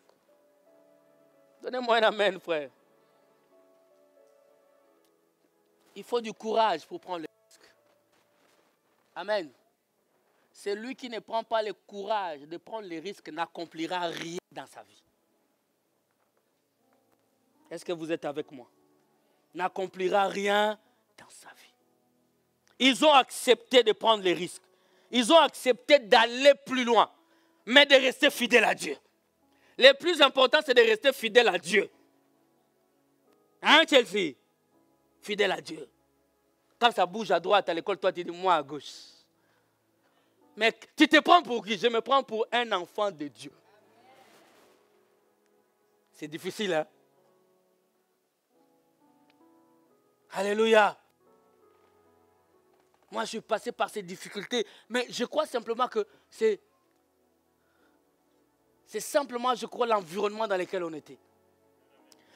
Donnez-moi un amen, frère. Il faut du courage pour prendre le risque. Amen. Celui qui ne prend pas le courage de prendre le risque n'accomplira rien dans sa vie. Est-ce que vous êtes avec moi? N'accomplira rien dans sa vie. Ils ont accepté de prendre les risques. Ils ont accepté d'aller plus loin, mais de rester fidèles à Dieu. Le plus important, c'est de rester fidèle à Dieu. Hein, Chelsea? Fidèle à Dieu. Quand ça bouge à droite à l'école, toi tu dis moi à gauche. Mais tu te prends pour qui? Je me prends pour un enfant de Dieu. C'est difficile, hein? Alléluia. Moi, je suis passé par ces difficultés, mais je crois simplement que c'est simplement, je crois, l'environnement dans lequel on était.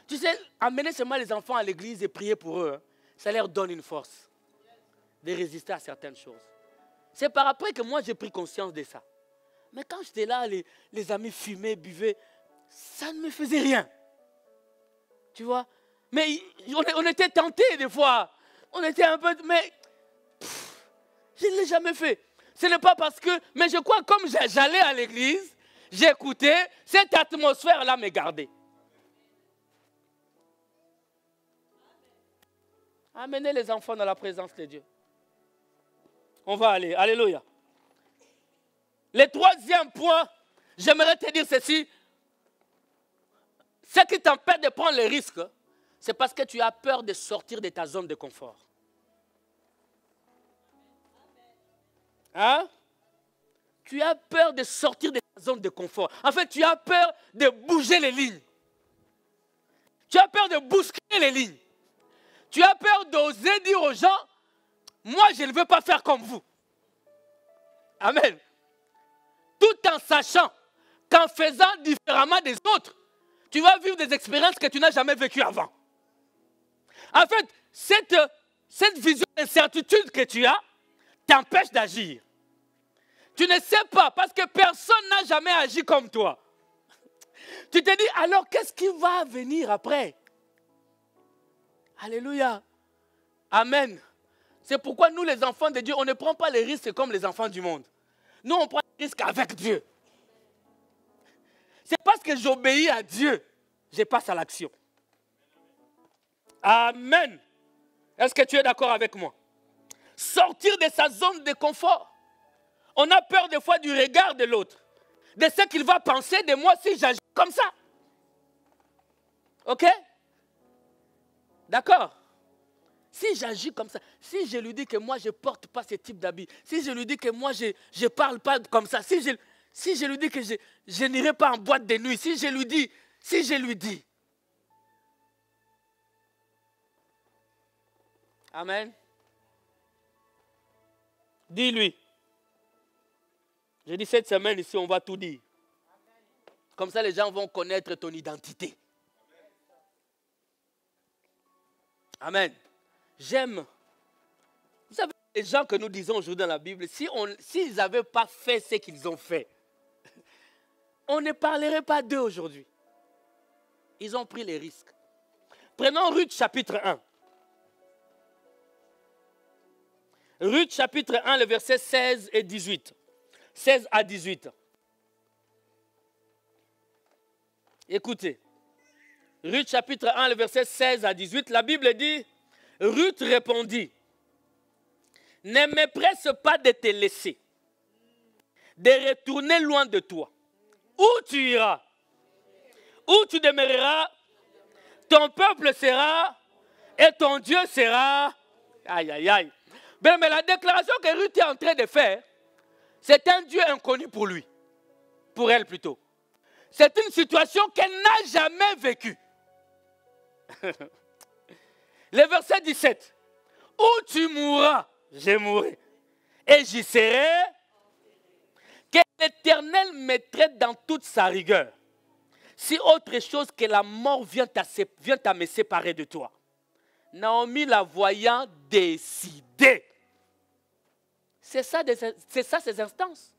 Tu sais, amener seulement les enfants à l'église et prier pour eux, ça leur donne une force de résister à certaines choses. C'est par après que moi, j'ai pris conscience de ça. Mais quand j'étais là, les amis fumaient, buvaient, ça ne me faisait rien. Tu vois? Mais on était tentés des fois. On était un peu... Mais je ne l'ai jamais fait. Ce n'est pas parce que... Mais je crois comme j'allais à l'église, j'écoutais, cette atmosphère-là me gardait. Amenez les enfants dans la présence de Dieu. On va aller. Alléluia. Le troisième point, j'aimerais te dire ceci. Ce qui t'empêche de prendre les risques, c'est parce que tu as peur de sortir de ta zone de confort. Hein? Tu as peur de sortir de ta zone de confort. En fait, tu as peur de bouger les lignes. Tu as peur de bousculer les lignes. Tu as peur d'oser dire aux gens, moi je ne veux pas faire comme vous. Amen. Tout en sachant qu'en faisant différemment des autres, tu vas vivre des expériences que tu n'as jamais vécues avant. En fait, cette vision d'incertitude que tu as t'empêche d'agir. Tu ne sais pas parce que personne n'a jamais agi comme toi. Tu te dis, alors qu'est-ce qui va venir après? Alléluia. Amen. C'est pourquoi nous, les enfants de Dieu, on ne prend pas les risques comme les enfants du monde. Nous, on prend les risques avec Dieu. C'est parce que j'obéis à Dieu, je passe à l'action. Amen. Est-ce que tu es d'accord avec moi? Sortir de sa zone de confort. On a peur des fois du regard de l'autre. de ce qu'il va penser de moi si j'agis comme ça. Ok? D'accord? Si j'agis comme ça, si je lui dis que moi je ne porte pas ce type d'habit, si je lui dis que moi je ne parle pas comme ça, si je lui dis que je n'irai pas en boîte de nuit, si je lui dis. Amen. Dis-lui. J'ai dit cette semaine ici, on va tout dire. Comme ça, les gens vont connaître ton identité. Amen. J'aime. Vous savez, les gens que nous disons aujourd'hui dans la Bible, s'ils n'avaient pas fait ce qu'ils ont fait, on ne parlerait pas d'eux aujourd'hui. Ils ont pris les risques. Prenons Ruth chapitre 1. Ruth chapitre 1, le verset 16 et 18. 16 à 18. Écoutez. Ruth chapitre 1, le verset 16 à 18. La Bible dit, Ruth répondit, ne me presse pas de te laisser, de retourner loin de toi. Où tu iras, où tu demeureras, ton peuple sera et ton Dieu sera. Aïe, aïe, aïe. Mais la déclaration que Ruth est en train de faire, c'est un Dieu inconnu pour lui. Pour elle plutôt. C'est une situation qu'elle n'a jamais vécue. Le verset 17. Où tu mourras, je mourrai. Et j'y serai. Que l'Éternel me traite dans toute sa rigueur. Si autre chose que la mort vient à me séparer de toi. Naomi, la voyant décider. C'est ça ces instances.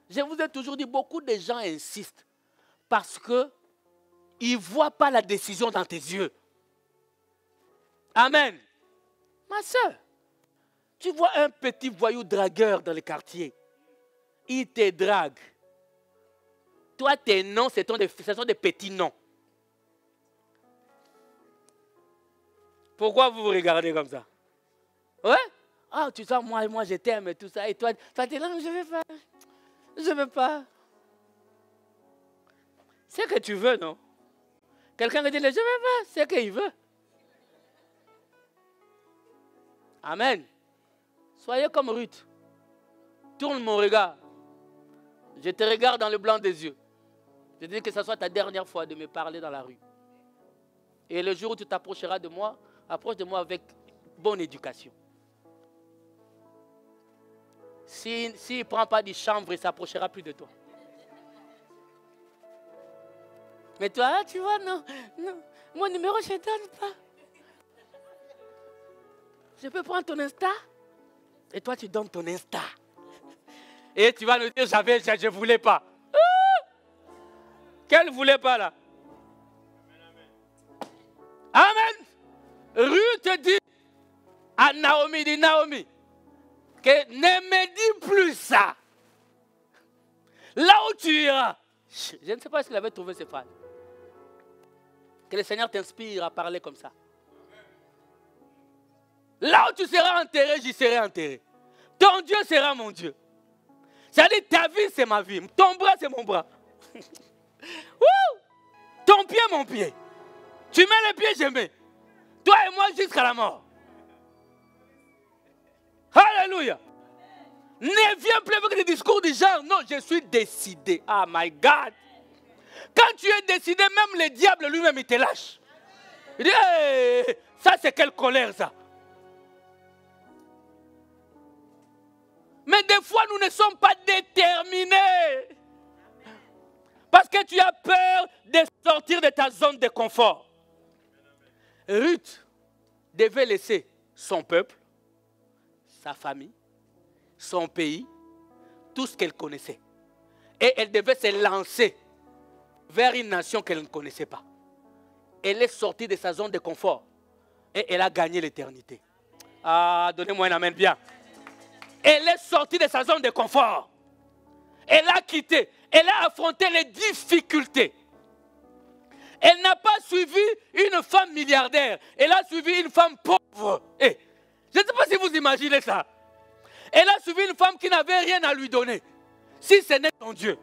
Je vous ai toujours dit, beaucoup de gens insistent parce qu'ils ne voient pas la décision dans tes yeux. Amen. Ma soeur, tu vois un petit voyou dragueur dans le quartier. Il te drague. Toi, tes noms, ce sont des petits noms. Pourquoi vous vous regardez comme ça? Ouais? Ah, tu sais, moi je t'aime et tout ça. Et toi tu es là, je ne veux pas. Je ne veux pas. C'est que tu veux, non? Quelqu'un qui dit, je ne veux pas, c'est qu'il veut. Amen. Soyez comme Ruth. Tourne mon regard. Je te regarde dans le blanc des yeux. Je dis que ce soit ta dernière fois de me parler dans la rue. Et le jour où tu t'approcheras de moi, approche de moi avec bonne éducation. S'il ne prend pas du chanvre, il ne s'approchera plus de toi. Mais toi, tu vois, non, mon numéro, je ne donne pas. Je peux prendre ton Insta et toi, tu donnes ton Insta. Et tu vas nous dire, je ne voulais pas. Qu'elle ne voulait pas là. Amen. Ruth dit à Naomi, que ne me dis plus ça. Là où tu iras. Je ne sais pas s'il avait trouvé ces phrases. Que le Seigneur t'inspire à parler comme ça. Là où tu seras enterré, j'y serai enterré. Ton Dieu sera mon Dieu. C'est-à-dire, ta vie, c'est ma vie. Ton bras, c'est mon bras. Ton pied, mon pied. Tu mets les pieds, je mets. Toi et moi, jusqu'à la mort. Alléluia. Ne viens plus avec des discours du genre. Non, je suis décidé. Oh my God. Quand tu es décidé, même le diable lui-même, il te lâche. Il dit, hey, ça c'est quelle colère ça. Mais des fois, nous ne sommes pas déterminés. Parce que tu as peur de sortir de ta zone de confort. Ruth devait laisser son peuple, sa famille, son pays, tout ce qu'elle connaissait. Et elle devait se lancer vers une nation qu'elle ne connaissait pas. Elle est sortie de sa zone de confort. Et elle a gagné l'éternité. Ah, donnez-moi un amen bien. Elle est sortie de sa zone de confort. Elle a quitté. Elle a affronté les difficultés. Elle n'a pas suivi une femme milliardaire. Elle a suivi une femme pauvre. Et, je ne sais pas si vous imaginez ça. Elle a suivi une femme qui n'avait rien à lui donner. Si ce n'est ton Dieu.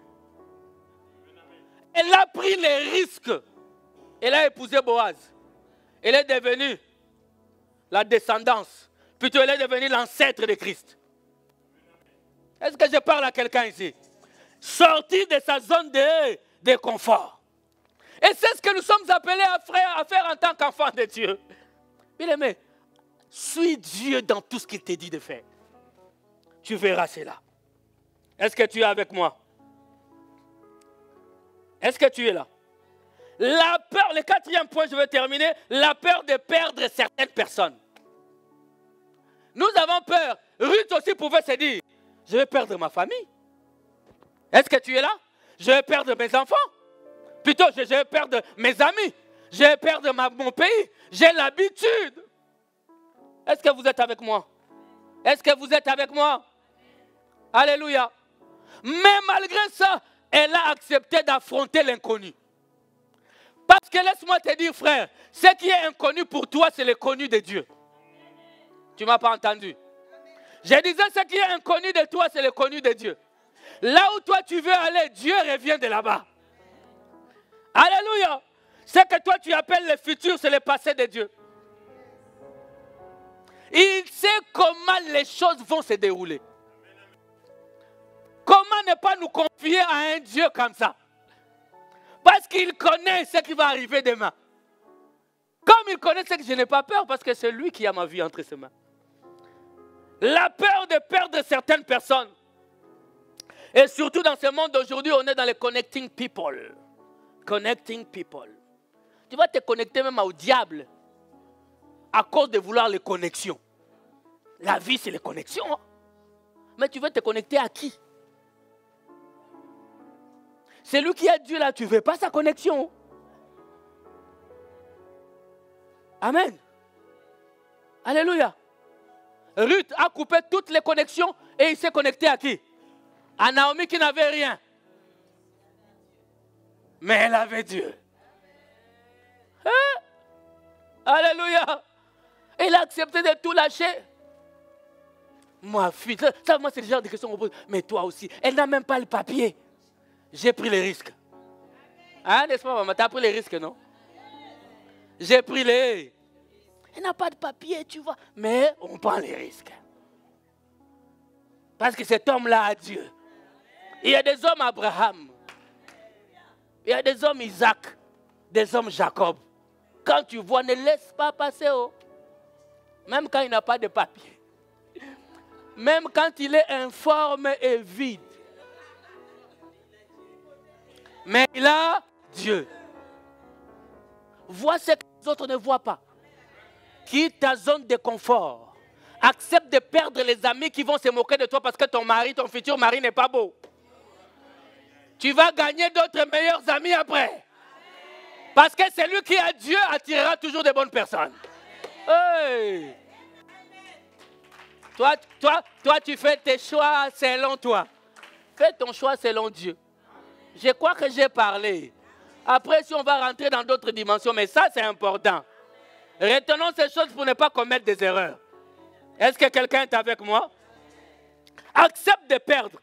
Elle a pris les risques. Elle a épousé Boaz. Elle est devenue la descendance. Plutôt, elle est devenue l'ancêtre de Christ. Est-ce que je parle à quelqu'un ici? Sortir de sa zone de confort. Et c'est ce que nous sommes appelés à faire en tant qu'enfants de Dieu. Bien aimé, suis Dieu dans tout ce qu'il te dit de faire. Tu verras cela. Est-ce que tu es avec moi? Est-ce que tu es là? La peur, le quatrième point, je vais terminer, la peur de perdre certaines personnes. Nous avons peur. Ruth aussi pouvait se dire, je vais perdre ma famille. Est-ce que tu es là? Je vais perdre mes enfants. Plutôt, je vais perdre mes amis. Je vais perdre mon pays. J'ai l'habitude. Est-ce que vous êtes avec moi? Est-ce que vous êtes avec moi? Alléluia. Mais malgré ça, elle a accepté d'affronter l'inconnu. Parce que laisse-moi te dire, frère, ce qui est inconnu pour toi, c'est le connu de Dieu. Tu ne m'as pas entendu? Je disais, ce qui est inconnu de toi, c'est le connu de Dieu. Là où toi tu veux aller, Dieu revient de là-bas. Alléluia. Ce que toi tu appelles le futur, c'est le passé de Dieu. Il sait comment les choses vont se dérouler. Comment ne pas nous confier à un Dieu comme ça? Parce qu'il connaît ce qui va arriver demain. Comme il connaît ce que je n'ai pas peur, parce que c'est lui qui a ma vie entre ses mains. La peur de perdre certaines personnes. Et surtout dans ce monde d'aujourd'hui, on est dans les connecting people. Connecting people. Tu vas te connecter même au diable à cause de vouloir les connexions. La vie, c'est les connexions. Hein? Mais tu veux te connecter à qui? C'est lui qui a Dieu là, tu ne veux pas sa connexion. Amen. Alléluia. Ruth a coupé toutes les connexions et il s'est connecté à qui? À Naomi qui n'avait rien. Mais elle avait Dieu. Hein? Alléluia. Elle a accepté de tout lâcher. Ma fille, ça moi c'est le genre de questions qu'on pose. Mais toi aussi, elle n'a même pas le papier. J'ai pris les risques. Hein, n'est-ce pas, maman? Tu as pris les risques, non? J'ai pris les... Elle n'a pas de papier, tu vois. Mais on prend les risques. Parce que cet homme-là a Dieu. Il y a des hommes Abraham. Il y a des hommes Isaac. Des hommes Jacob. Quand tu vois, ne laisse pas passer. Oh. Même quand il n'a pas de papier. Même quand il est informe et vide. Mais il a Dieu. Vois ce que les autres ne voient pas. Quitte ta zone de confort. Accepte de perdre les amis qui vont se moquer de toi parce que ton mari, ton futur mari n'est pas beau. Tu vas gagner d'autres meilleurs amis après. Parce que celui qui a Dieu attirera toujours de bonnes personnes. Hey. Toi, tu fais tes choix selon toi. Fais ton choix selon Dieu. Je crois que j'ai parlé. Après, si on va rentrer dans d'autres dimensions, mais ça, c'est important. Retenons ces choses pour ne pas commettre des erreurs. Est-ce que quelqu'un est avec moi? Accepte de perdre.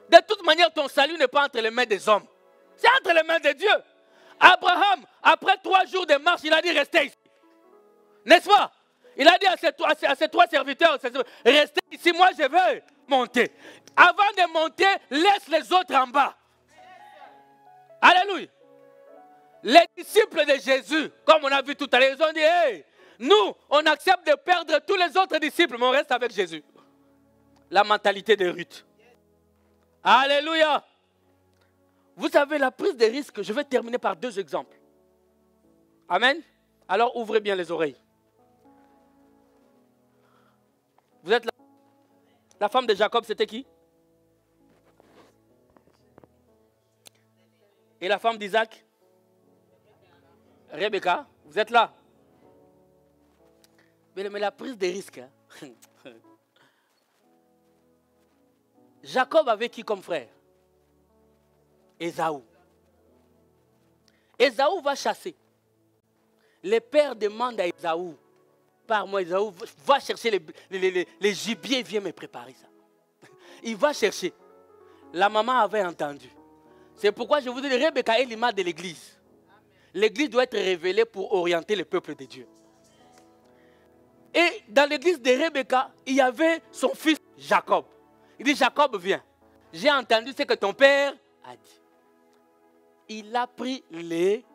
De toute manière, ton salut n'est pas entre les mains des hommes. C'est entre les mains de Dieu. Abraham, après 3 jours de marche, il a dit restez ici. N'est-ce pas? Il a dit à ses 3 serviteurs, restez ici, moi je vais monter. Avant de monter, laisse les autres en bas. Alléluia. Les disciples de Jésus, comme on a vu tout à l'heure, ils ont dit, hey, nous, on accepte de perdre tous les autres disciples, mais on reste avec Jésus. La mentalité de Ruth. Alléluia. Vous savez, la prise de risque, je vais terminer par 2 exemples. Amen. Alors, ouvrez bien les oreilles. Vous êtes là? La femme de Jacob, c'était qui? Et la femme d'Isaac? Rebecca, vous êtes là? Mais la prise de risque. Hein? Jacob avait qui comme frère? Ésaü. Ésaü va chasser. Le père demande à Ésaü, par moi, Ésaü, va chercher les gibiers, viens me préparer ça. Il va chercher. La maman avait entendu. C'est pourquoi je vous dis, Rebecca est l'image de l'église. L'église doit être révélée pour orienter le peuple de Dieu. Et dans l'église de Rebecca, il y avait son fils Jacob. Il dit, Jacob, viens. J'ai entendu ce que ton père a dit. Il a pris les risques.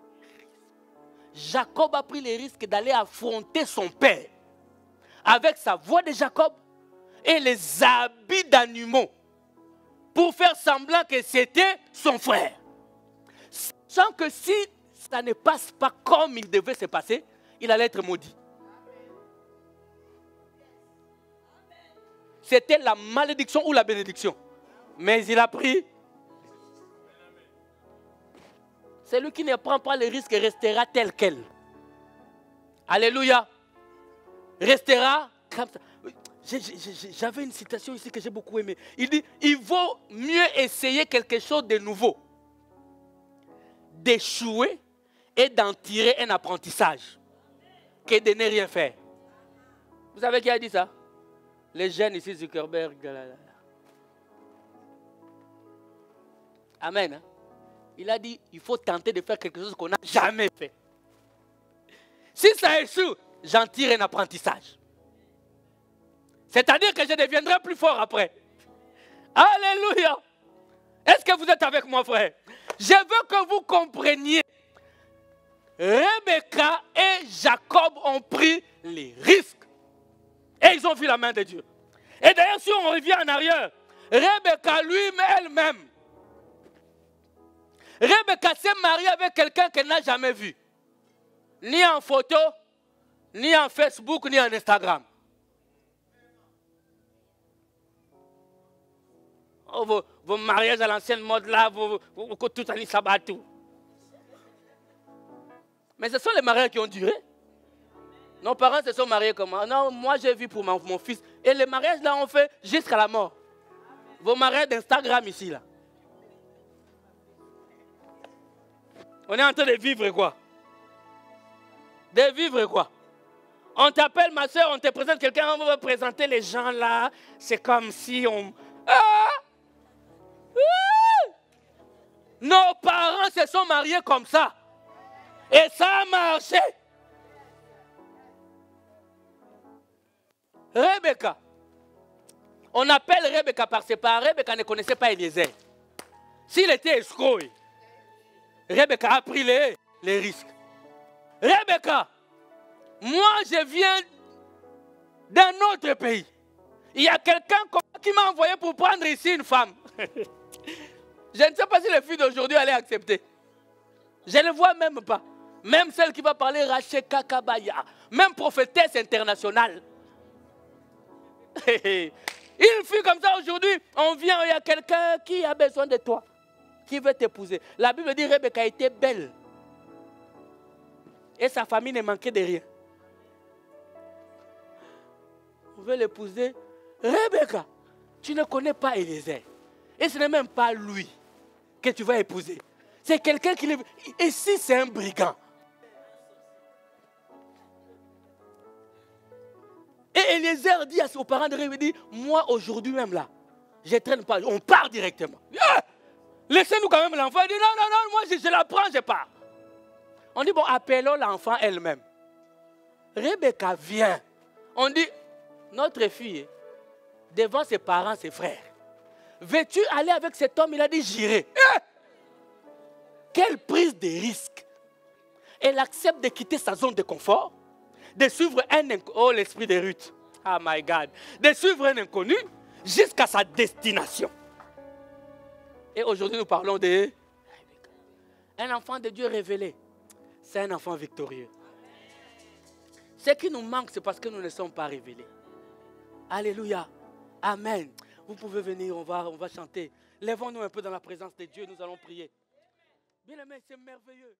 Jacob a pris les risques d'aller affronter son père avec sa voix de Jacob et les habits d'animaux pour faire semblant que c'était son frère. Sans que si ça ne passe pas comme il devait se passer, il allait être maudit. C'était la malédiction ou la bénédiction. Mais il a pris. Celui qui ne prend pas le risque restera tel quel. Alléluia. Restera comme ça. J'avais une citation ici que j'ai beaucoup aimée. Il dit, il vaut mieux essayer quelque chose de nouveau, d'échouer et d'en tirer un apprentissage, que de ne rien faire. Vous savez qui a dit ça? Les jeunes ici, Zuckerberg. Amen. Hein? Il a dit, il faut tenter de faire quelque chose qu'on n'a jamais fait. Si ça échoue, j'en tire un apprentissage. C'est-à-dire que je deviendrai plus fort après. Alléluia. Est-ce que vous êtes avec moi, frère? Je veux que vous compreniez. Rebecca et Jacob ont pris les risques. Et ils ont vu la main de Dieu. Et d'ailleurs, si on revient en arrière, Rebecca elle-même, Rebecca s'est mariée avec quelqu'un qu'elle n'a jamais vu. Ni en photo, ni en Facebook, ni en Instagram. Oh, vos mariages à l'ancienne mode là, tout en sabbat tout. Mais ce sont les mariages qui ont duré. Nos parents se sont mariés comment? Non, moi j'ai vu pour mon fils. Et les mariages là, on fait jusqu'à la mort. Vos mariages d'Instagram ici là. On est en train de vivre quoi? De vivre quoi? On t'appelle ma soeur, on te présente quelqu'un, on va présenter les gens là. C'est comme si on... Ah! Ah! Nos parents se sont mariés comme ça. Et ça a marché. Rebecca. On appelle Rebecca par ses parents. Rebecca ne connaissait pas Eliezer. S'il était escroc, Rebecca a pris les risques. Rebecca, moi je viens d'un autre pays. Il y a quelqu'un qui m'a envoyé pour prendre ici une femme. Je ne sais pas si les filles d'aujourd'hui allaient accepter. Je ne le vois même pas. Même celle qui va parler Rachel Kakabaya. Même prophétesse internationale. Une fille comme ça aujourd'hui, on vient, il y a quelqu'un qui a besoin de toi, qui veut t'épouser. La Bible dit Rebecca était belle. Et sa famille ne manquait de rien. On veut l'épouser. Rebecca, tu ne connais pas Eliezer. Et ce n'est même pas lui que tu vas épouser. C'est quelqu'un qui... Et si c'est un brigand? Et Eliezer dit aux parents de Rebecca, dit, moi aujourd'hui même là, je ne traîne pas, on part directement. Yeah! Laissez-nous quand même l'enfant. Il dit non, non, non, moi je la prends, je pars. On dit bon, appelons l'enfant elle-même. Rebecca vient. On dit, notre fille, devant ses parents, ses frères, veux-tu aller avec cet homme? Il a dit, j'irai. Yeah! Quelle prise de risque. Elle accepte de quitter sa zone de confort, de suivre un inconnu. Oh, l'esprit de Ruth. Oh my God. De suivre un inconnu jusqu'à sa destination. Et aujourd'hui, nous parlons de un enfant de Dieu révélé. C'est un enfant victorieux. Ce qui nous manque, c'est parce que nous ne sommes pas révélés. Alléluia. Amen. Vous pouvez venir, on va chanter. Lèvons-nous un peu dans la présence de Dieu, nous allons prier. Bien aimé, c'est merveilleux.